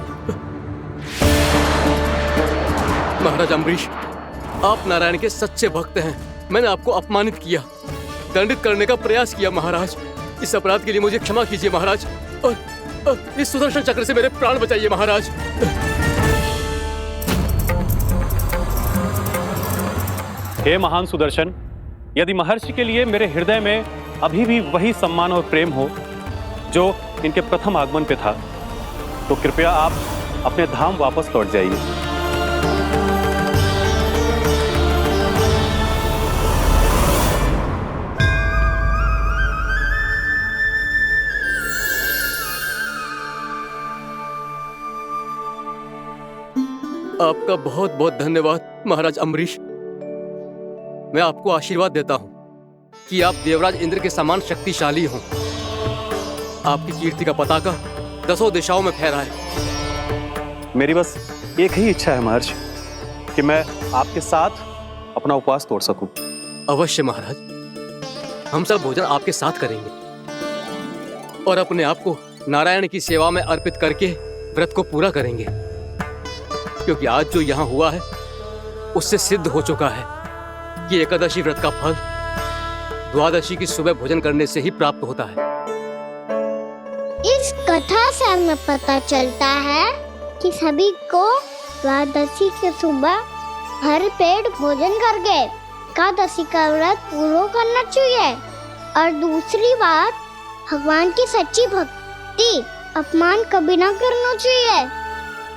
महाराज अम्बरीश, आप नारायण के सच्चे भक्त हैं। मैंने आपको अपमानित किया, दंडित करने का प्रयास किया महाराज। इस अपराध के लिए मुझे क्षमा कीजिए महाराज और इस सुदर्शन चक्र से मेरे प्राण बचाइए महाराज। हे महान सुदर्शन, यदि महर्षि के लिए मेरे हृदय में अभी भी वही सम्मान और प्रेम हो जो इनके प्रथम आगमन पे था, तो कृपया आप अपने धाम वापस लौट जाइए। आपका बहुत बहुत धन्यवाद महाराज अम्बरीश। मैं आपको आशीर्वाद देता हूं कि आप देवराज इंद्र के समान शक्तिशाली हों। आपकी कीर्ति का पताका 10 दिशाओं में फहराए। मेरी बस एक ही इच्छा है महर्षि कि मैं आपके साथ अपना उपवास तोड़ सकूं। अवश्य महाराज, हम सब भोजन आपके साथ करेंगे और अपने आप को नारायण की सेवा में अर्पित करके व्रत को पूरा करेंगे, क्योंकि आज जो यहाँ हुआ है उससे सिद्ध हो चुका है कि एकादशी व्रत का फल द्वादशी की सुबह भोजन करने से ही प्राप्त होता है। इस कथा से हमें पता चलता है कि सभी को द्वादशी के सुबह भर पेट भोजन करके एकादशी का व्रत पूरा करना चाहिए। और दूसरी बात, भगवान की सच्ची भक्ति अपमान कभी ना करना चाहिए।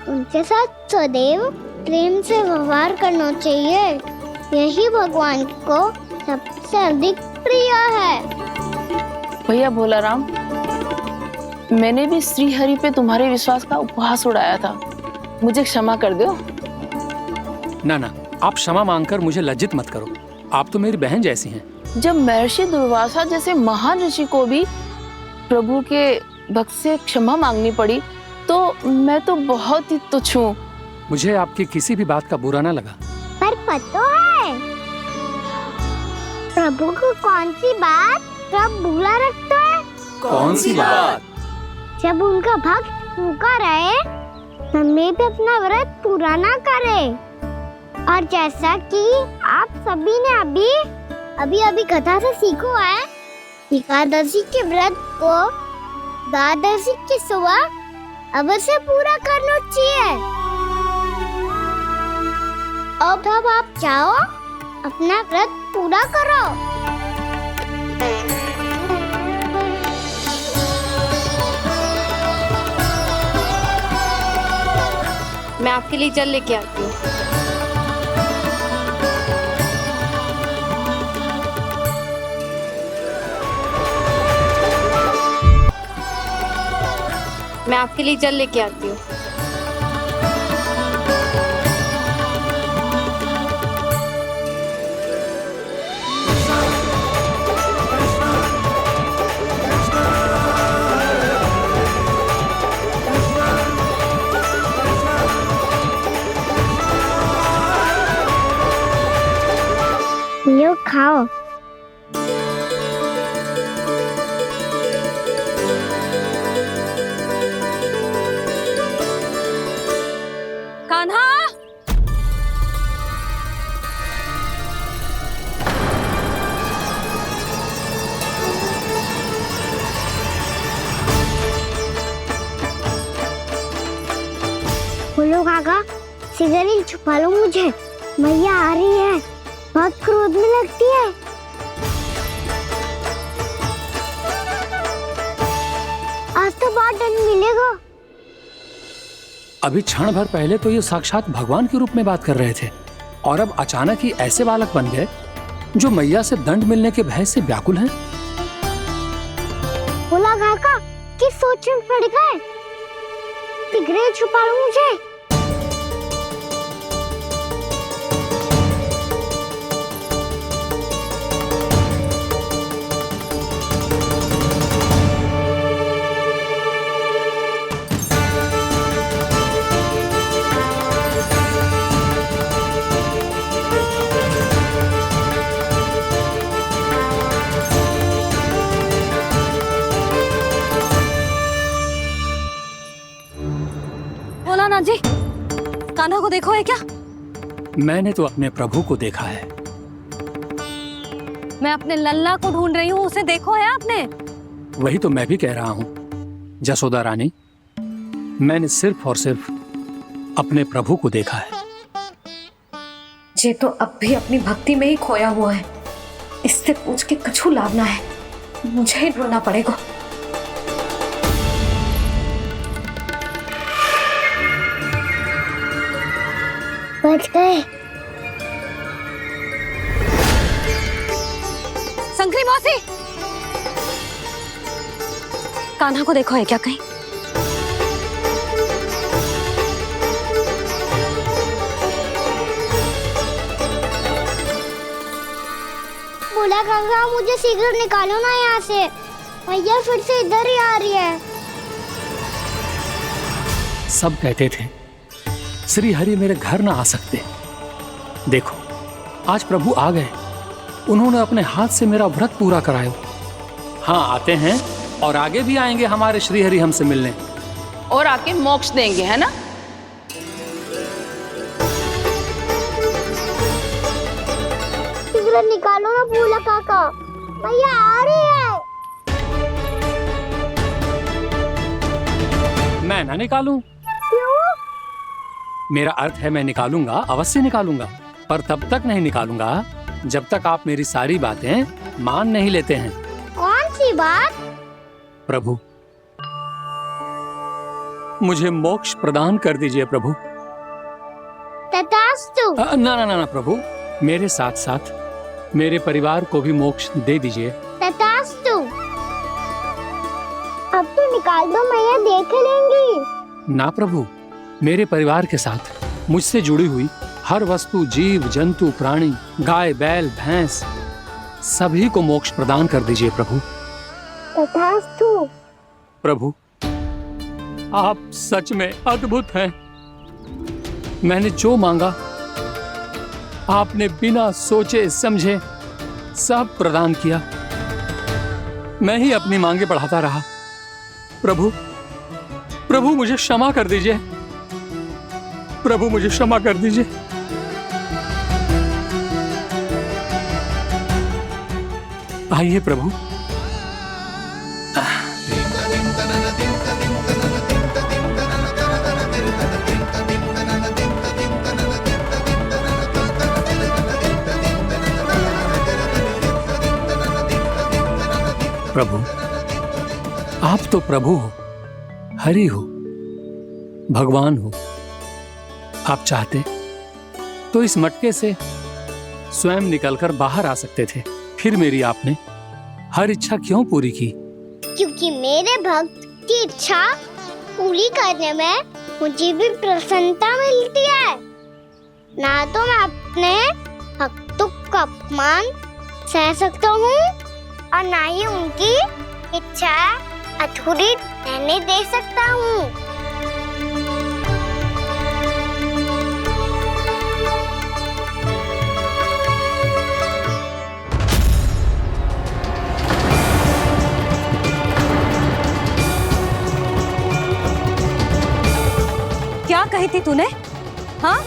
उनके साथ सदैव प्रेम से व्यवहार करना चाहिए। यही भगवान को सबसे अधिक प्रिय है। भैया भोलाराम, मैंने भी श्री हरि पे तुम्हारे विश्वास का उपहास उड़ाया था, मुझे क्षमा कर दो। ना ना, आप क्षमा मांगकर मुझे लज्जित मत करो, आप तो मेरी बहन जैसी हैं। जब महर्षि दुर्वासा जैसे महान ऋषि को भी प्रभु के भक्त से क्षमा मांगनी पड़ी, तो मैं तो बहुत ही तुच्छ हूँ। मुझे आपकी किसी भी बात का बुरा ना लगा। पर पता है प्रभु को कौन सी बात कब बुरा रखता है? कौन सी बात? जब उनका भक्त भूखा रहे, हमें भी अपना व्रत पूरा ना करे। और जैसा कि आप सभी ने अभी कथा से सीखो है, एकादशी के व्रत को द्वादशी की सुबह अवश्य पूरा करना चाहिए। अब आप जाओ, अपना व्रत पूरा करो। मैं आपके लिए जल लेके आती हूँ। मैं आपके लिए जल लेके आती हूँ। लो खाओ। कान्हा, बोलो काका, सिगरेट छुपा लो मुझे, मैया आ रही है, बहुत क्रोध में लगती है। आज तो बहुत दंड मिलेगा। अभी क्षण भर पहले तो ये साक्षात भगवान के रूप में बात कर रहे थे और अब अचानक ही ऐसे बालक बन गए जो मैया से दंड मिलने के भय से व्याकुल हैं। बोला काका किस सोच में पड़ गए? सिगरेट छुपा लो मुझे। भोलानाथ जी, कान्हा को देखो है क्या? मैंने तो अपने प्रभु को देखा है। मैं अपने लल्ला को ढूंढ रही हूँ, उसे देखो है आपने? वही तो मैं भी कह रहा हूँ जसोदा रानी, मैंने सिर्फ और सिर्फ अपने प्रभु को देखा है। ये तो अब भी अपनी भक्ति में ही खोया हुआ है, इससे पूछ के कछु लाभ ना है, मुझे ही ढूंढना पड़ेगा। बच गए। संकरी मौसी, कान्हा को देखो है क्या कहीं? बोला काका मुझे शीघ्र निकालो ना यहाँ से, मैया फिर से इधर ही आ रही है। सब कहते थे श्री हरि मेरे घर ना आ सकते। देखो आज प्रभु आ गए, उन्होंने अपने हाथ से मेरा व्रत पूरा कराया। हाँ आते हैं और आगे भी आएंगे हमारे श्री हरि हमसे मिलने और आके मोक्ष देंगे, है ना? शीघ्र निकालो ना बोला काका, मैया आ रही है। मैं ना निकालूं? मेरा अर्थ है मैं निकालूंगा, अवश्य निकालूंगा, पर तब तक नहीं निकालूंगा जब तक आप मेरी सारी बातें मान नहीं लेते हैं। कौन सी बात? प्रभु मुझे मोक्ष प्रदान कर दीजिए प्रभु। तथास्तु। ना ना ना प्रभु, मेरे साथ साथ मेरे परिवार को भी मोक्ष दे दीजिए। तथास्तु। अब तो निकाल दो, मैया देख लेंगी। ना प्रभु, मेरे परिवार के साथ मुझसे जुड़ी हुई हर वस्तु, जीव जंतु, प्राणी, गाय बैल भैंस, सभी को मोक्ष प्रदान कर दीजिए प्रभु। तथास्तु। प्रभु आप सच में अद्भुत हैं। मैंने जो मांगा आपने बिना सोचे समझे सब प्रदान किया। मैं ही अपनी मांगे बढ़ाता रहा। प्रभु प्रभु मुझे क्षमा कर दीजिए, प्रभु मुझे क्षमा कर दीजिए। आइए प्रभु। प्रभु आप तो प्रभु हो, हरि हो, भगवान हो। आप चाहते तो इस मटके से स्वयं निकलकर बाहर आ सकते थे, फिर मेरी आपने हर इच्छा क्यों पूरी की? क्योंकि मेरे भक्त की इच्छा पूरी करने में मुझे भी प्रसन्नता मिलती है। ना तो मैं अपने भक्तों का अपमान सह सकता हूँ और ना ही उनकी इच्छा अधूरी रहने दे सकता हूँ। क्या कही थी तूने? हाँ,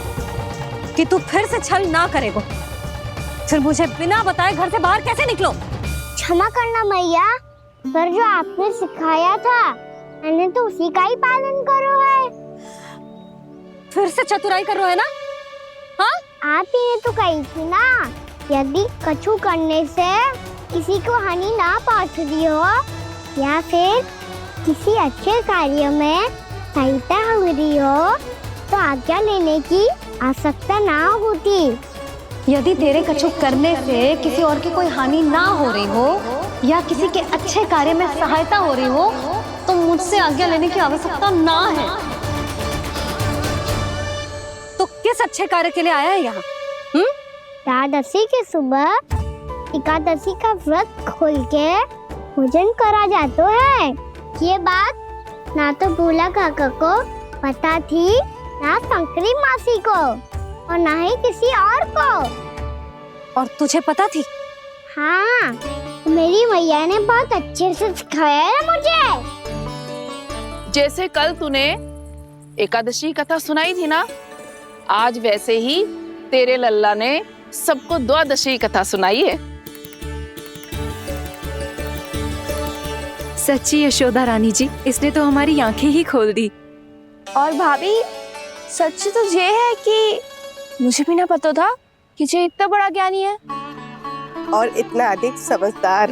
कि तू फिर से छल ना करेगा। फिर मुझे बिना बताए घर से बाहर कैसे निकलो? क्षमा करना मैया, पर जो आपने सिखाया था मैंने तो उसी का ही पालन करो है। फिर से चतुराई कर रहे हो ना? हाँ? आप ही ने तो कही थी ना, यदि कछु करने से किसी को हानि ना पहुंचती हो या फिर किसी अच्छे कार्य में सहायता हो रही हो तो आज्ञा लेने की आवश्यकता ना होती। यदि तेरे कछु करने से किसी और की कोई हानि ना हो रही हो या किसी के अच्छे कार्य में सहायता हो रही हो तो मुझसे आज्ञा लेने की आवश्यकता ना है। तो किस अच्छे कार्य के लिए आया है यहाँ? द्वादशी के सुबह एकादशी का व्रत खोल के भोजन करा जाता है। ये बात ना तो भोला काका को पता थी, ना शंकरी मासी को और ना ही किसी और को। और तुझे पता थी? हाँ, मेरी मैया ने बहुत अच्छे से सिखाया है मुझे। जैसे कल तूने एकादशी कथा सुनाई थी ना, आज वैसे ही तेरे लल्ला ने सबको द्वादशी कथा सुनाई है। सच्ची यशोदा रानी जी, इसने तो हमारी आंखें ही खोल दी। और भाभी, सच तो ये है कि मुझे भी ना पता था कि ये इतना बड़ा ज्ञानी है और इतना अधिक समझदार।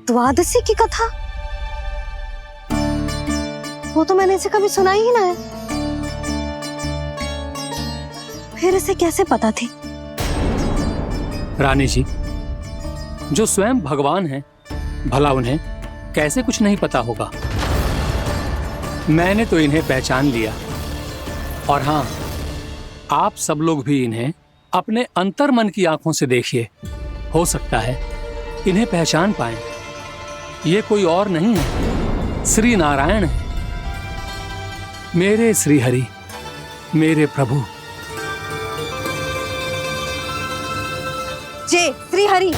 द्वादशी की कथा? वो तो मैंने इसे कभी सुना ही ना है। फिर इसे कैसे पता थी? रानी जी, जो स्वयं भगवान हैं, भला उन्हें कैसे कुछ नहीं पता होगा। मैंने तो इन्हें पहचान लिया, और हाँ, आप सब लोग भी इन्हें अपने अंतर मन की आंखों से देखिए, हो सकता है इन्हें पहचान पाएं। ये कोई और नहीं है, श्री नारायण है, मेरे श्री हरि, मेरे प्रभु। जय श्री हरि।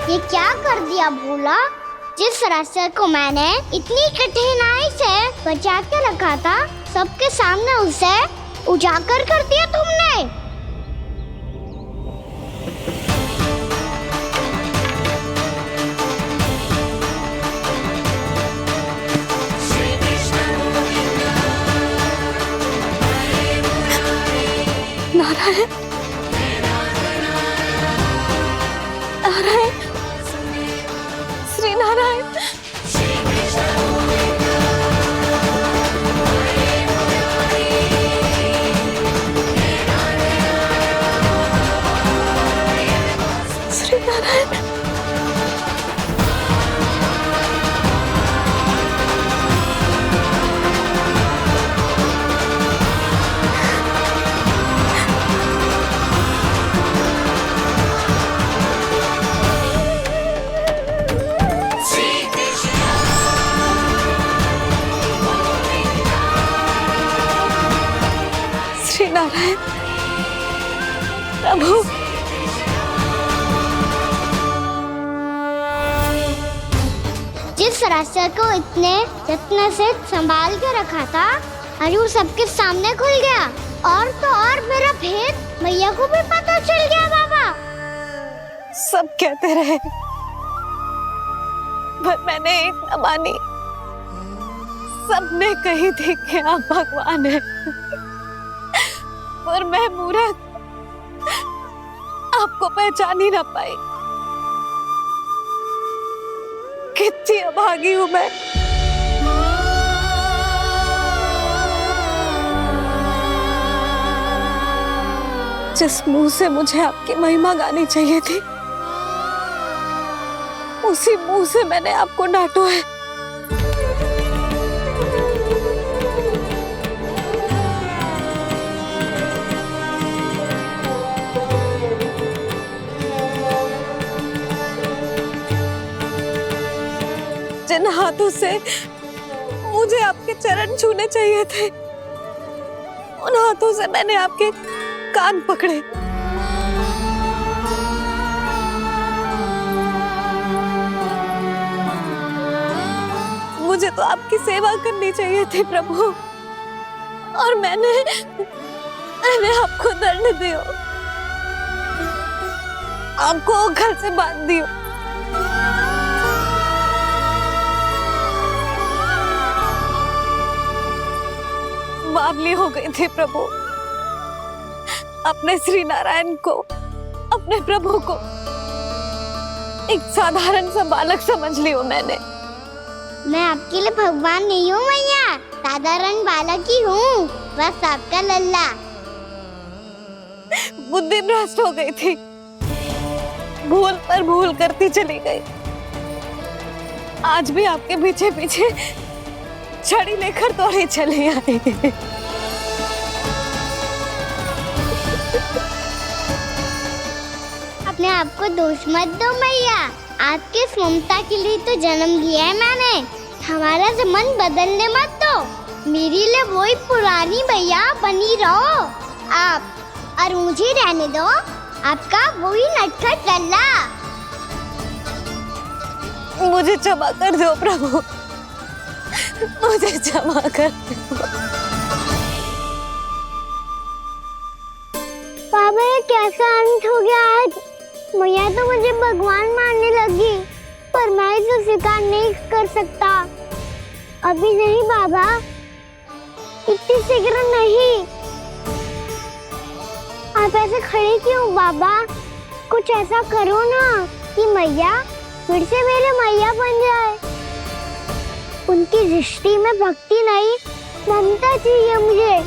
ये क्या कर दिया भोला? जिस रास्ते को मैंने इतनी कठिनाई से बचा के रखा था, सबके सामने उसे उजागर कर दिया तुमने। नारायण, नारायण, श्री नारायण। श्री नारायण। श्री नारायण प्रभु। जिस रास्ते को इतने यत्न से संभाल के रखा था, आज वो सबके सामने खुल गया। और तो और मेरा भेद मैया को भी पता चल गया। बाबा सब कहते रहे, पर मैंने एक न मानी। सबने कही थी कि आप भगवान हैं, पर मैं मूर्ख आपको पहचान ही ना पाई। कितनी अभागी हूं मैं। जिस मुंह से मुझे आपकी महिमा गानी चाहिए थी, उसी मुंह से मैंने आपको डांटा है। जिन हाथों से मुझे आपके चरण छूने चाहिए थे, उन हाथों से मैंने आपके कान पकड़े। मुझे तो आपकी सेवा करनी चाहिए थी प्रभु, और मैंने आपको दंड दियो, आपको घर से बांध दियो। बावली हो गई थी प्रभु, अपने श्री नारायण को, अपने प्रभु को एक साधारण सा बालक समझ लियो मैंने। मैं आपके लिए भगवान नहीं हूँ मैया, साधारण बालक ही हूँ, बस आपका लल्ला। बुद्धि भ्रष्ट हो गई थी, भूल पर भूल करती चली गई। आज भी आपके पीछे पीछे छड़ी लेकर दौड़े चले आए। अपने आप को दोष मत दो मैया, आपके ममता के लिए तो जन्म लिया है मैंने, हमारा से मन बदलने मत दो। मेरे लिए वही पुरानी मैया बनी रहो आप, और मुझे रहने दो आपका वही नटखट लल्ला। मुझे क्षमा कर दो प्रभु, मुझे क्षमा कर दो। बाबा ये कैसा अंत हो गया आज? मैया तो मुझे भगवान मानने लगी, पर मैं इसे स्वीकार नहीं कर सकता। अभी नहीं बाबा, इतनी शीघ्र नहीं। आप ऐसे खड़े क्यों बाबा? कुछ ऐसा करो ना कि मैया फिर से मेरे मैया बन जाए। उनकी दृष्टि में भक्ति नहीं, ममता चाहिए मुझे।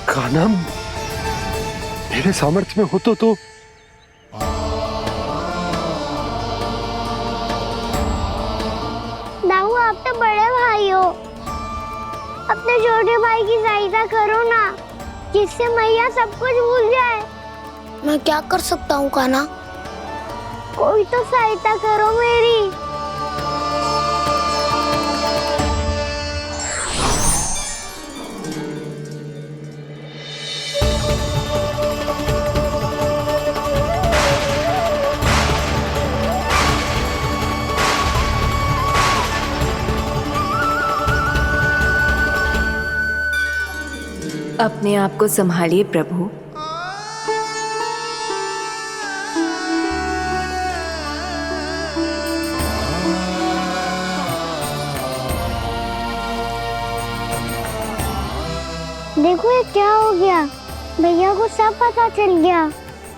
कान्हा, मेरे सामर्थ्य में हो तो दाऊ, आप तो बड़े भाई हो, अपने छोटे भाई की सहायता करो ना, जिससे मैया सब कुछ भूल जाए। मैं क्या कर सकता हूँ कान्हा? कोई तो सहायता करो मेरी। अपने आप को संभालिए प्रभु। देखो ये क्या हो गया, भैया को सब पता चल गया।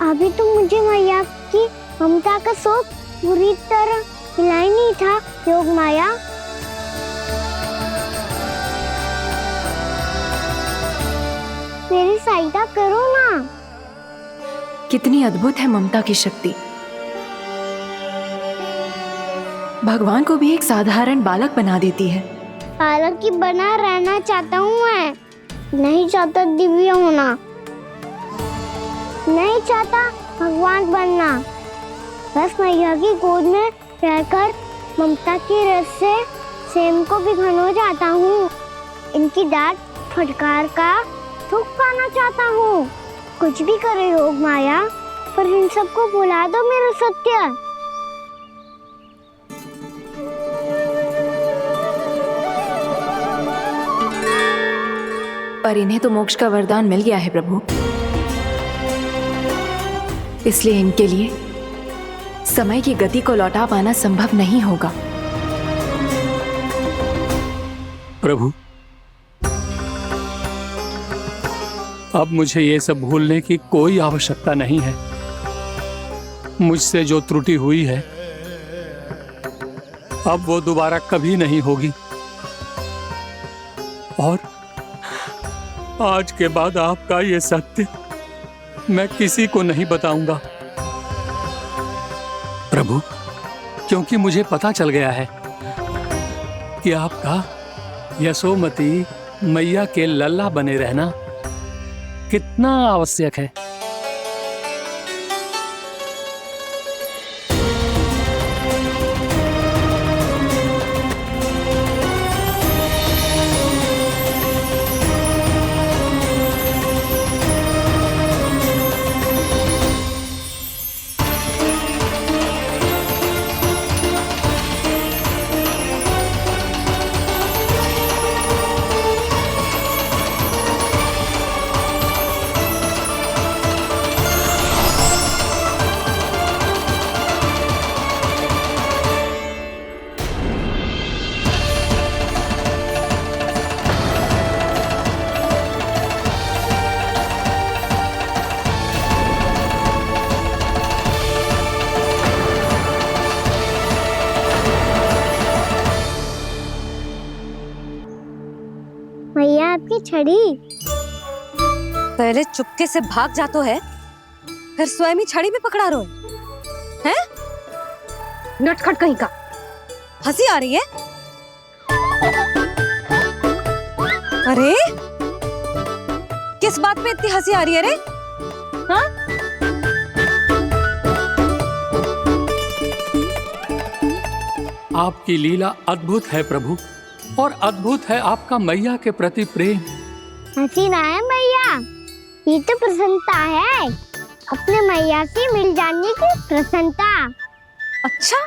अभी तो मुझे मैया की ममता का शौक बुरी तरह हिला ही नहीं था। योग माया, मेरी सहायता करो ना। कितनी अद्भुत है ममता की शक्ति। भगवान को भी एक साधारण बालक बना देती है। बालक की बना रहना चाहता हूँ मैं, नहीं चाहता दिव्य होना, नहीं चाहता भगवान बनना। बस मैया की गोद में रहकर ममता की रस से सेम को भिगोना चाहता हूँ। इनकी डांट फटकार का सुख पाना चाहता हूँ। कुछ भी करे योग माया, पर इन सबको भुला दो मेरा सत्य। पर इन्हें तो मोक्ष का वरदान मिल गया है प्रभु, इसलिए इनके लिए समय की गति को लौटा पाना संभव नहीं होगा। प्रभु, अब मुझे ये सब भूलने की कोई आवश्यकता नहीं है। मुझसे जो त्रुटि हुई है अब वो दोबारा कभी नहीं होगी, और आज के बाद आपका ये सत्य मैं किसी को नहीं बताऊंगा प्रभु, क्योंकि मुझे पता चल गया है कि आपका यशोमती मैया के लल्ला बने रहना कितना आवश्यक है। मैया आपकी छड़ी। पहले चुपके से भाग जातो है, फिर स्वयं ही छड़ी भी पकड़ा रो है? नटखट कहीं का। हंसी आ रही है? अरे किस बात पे इतनी हंसी आ रही है रे? हाँ? आपकी लीला अद्भुत है प्रभु, और अद्भुत है आपका मैया के प्रति प्रेम। हंसी ना है मैया, ये तो प्रसन्नता है, अपने मैया से मिल जाने की प्रसन्नता। अच्छा,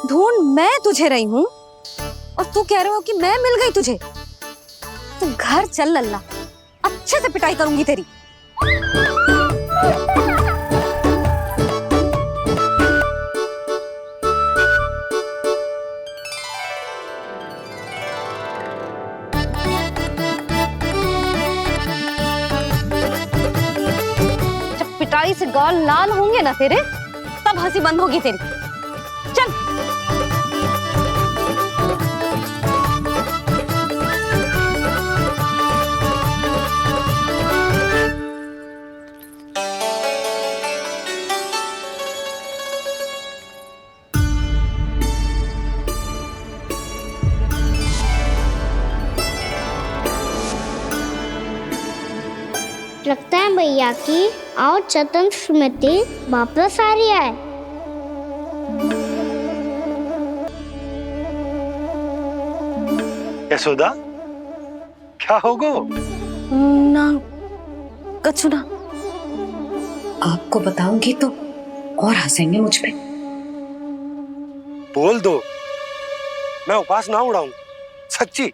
ढूंढ मैं तुझे रही हूँ और तू कह रहे हो कि मैं मिल गई तुझे। तू घर चल लल्ला, अच्छे से पिटाई करूंगी तेरी। जब पिटाई से गाल लाल होंगे ना तेरे, तब हंसी बंद होगी तेरी। चल। लगता है भैया की और चतन स्मृति वापस आ रही है। यशोदा, क्या होगो? ना कछु ना। आपको बताऊंगी तो और हंसेंगे मुझ पे। बोल दो, मैं उपवास ना उड़ाऊं, सच्ची।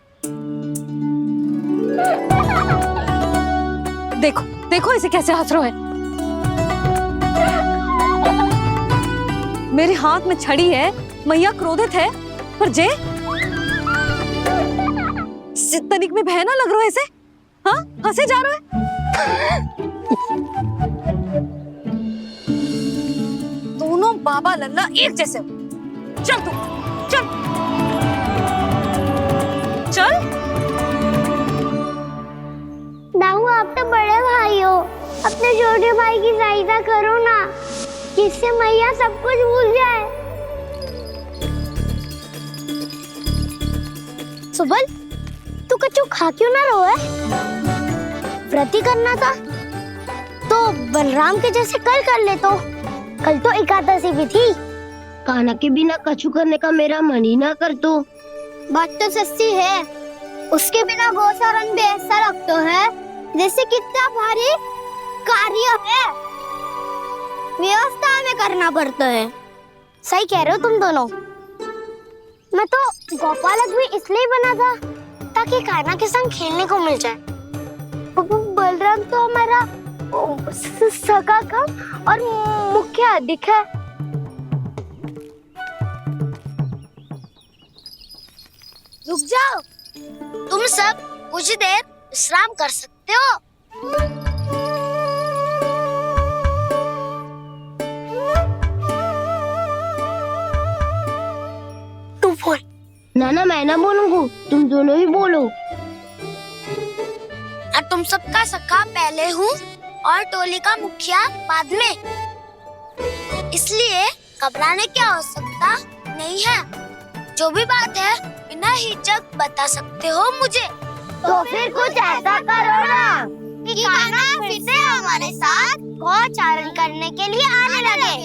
देखो देखो इसे कैसे हंस रहा है। मेरे हाथ में छड़ी है, मैया क्रोधित है, पर जे तनिक में बहना लग रहा है इसे। हाँ, हंसे जा रहा है। दोनों बाबा लल्ला एक जैसे हो। चल तू, चल चल। दाऊ, आप तो बड़े भाई हो, अपने छोटे भाई की सहायता करो ना, जिससे मैया सब कुछ भूल जाए। सुबल, तू कच्चू खा क्यों ना रो है? व्रत ही करना था तो बलराम के जैसे कल कर ले। तो कल तो एकादशी भी थी। खाना के बिना कछु करने का मेरा मन ही ना कर। तो बात तो सच्ची है, उसके बिना गोचारण भी ऐसा लगता है जैसे कितना भारी कार्य है, व्यवस्था में करना पड़ता है। सही कह रहे हो तुम दोनों। मैं तो गोपालक भी इसलिए बना था ताकि कान्हा के संग खेलने को मिल जाए। बलराम तो हमारा सगा कम और मुख्य अधिक है। रुक जाओ, तुम सब कुछ देर विश्राम कर सकते हो। तू बोल। ना मैं ना बोलूंगा, तुम दोनों ही बोलो। और तुम सबका सखा पहले हूँ और टोली का मुखिया बाद में, इसलिए घबराने की आवश्यकता नहीं है। जो भी बात है बिना हिचक बता सकते हो मुझे। तो फिर कुछ ऐसा करो ना कि कान्हा फिर से हमारे साथ गोचारण करने के लिए आने लगे।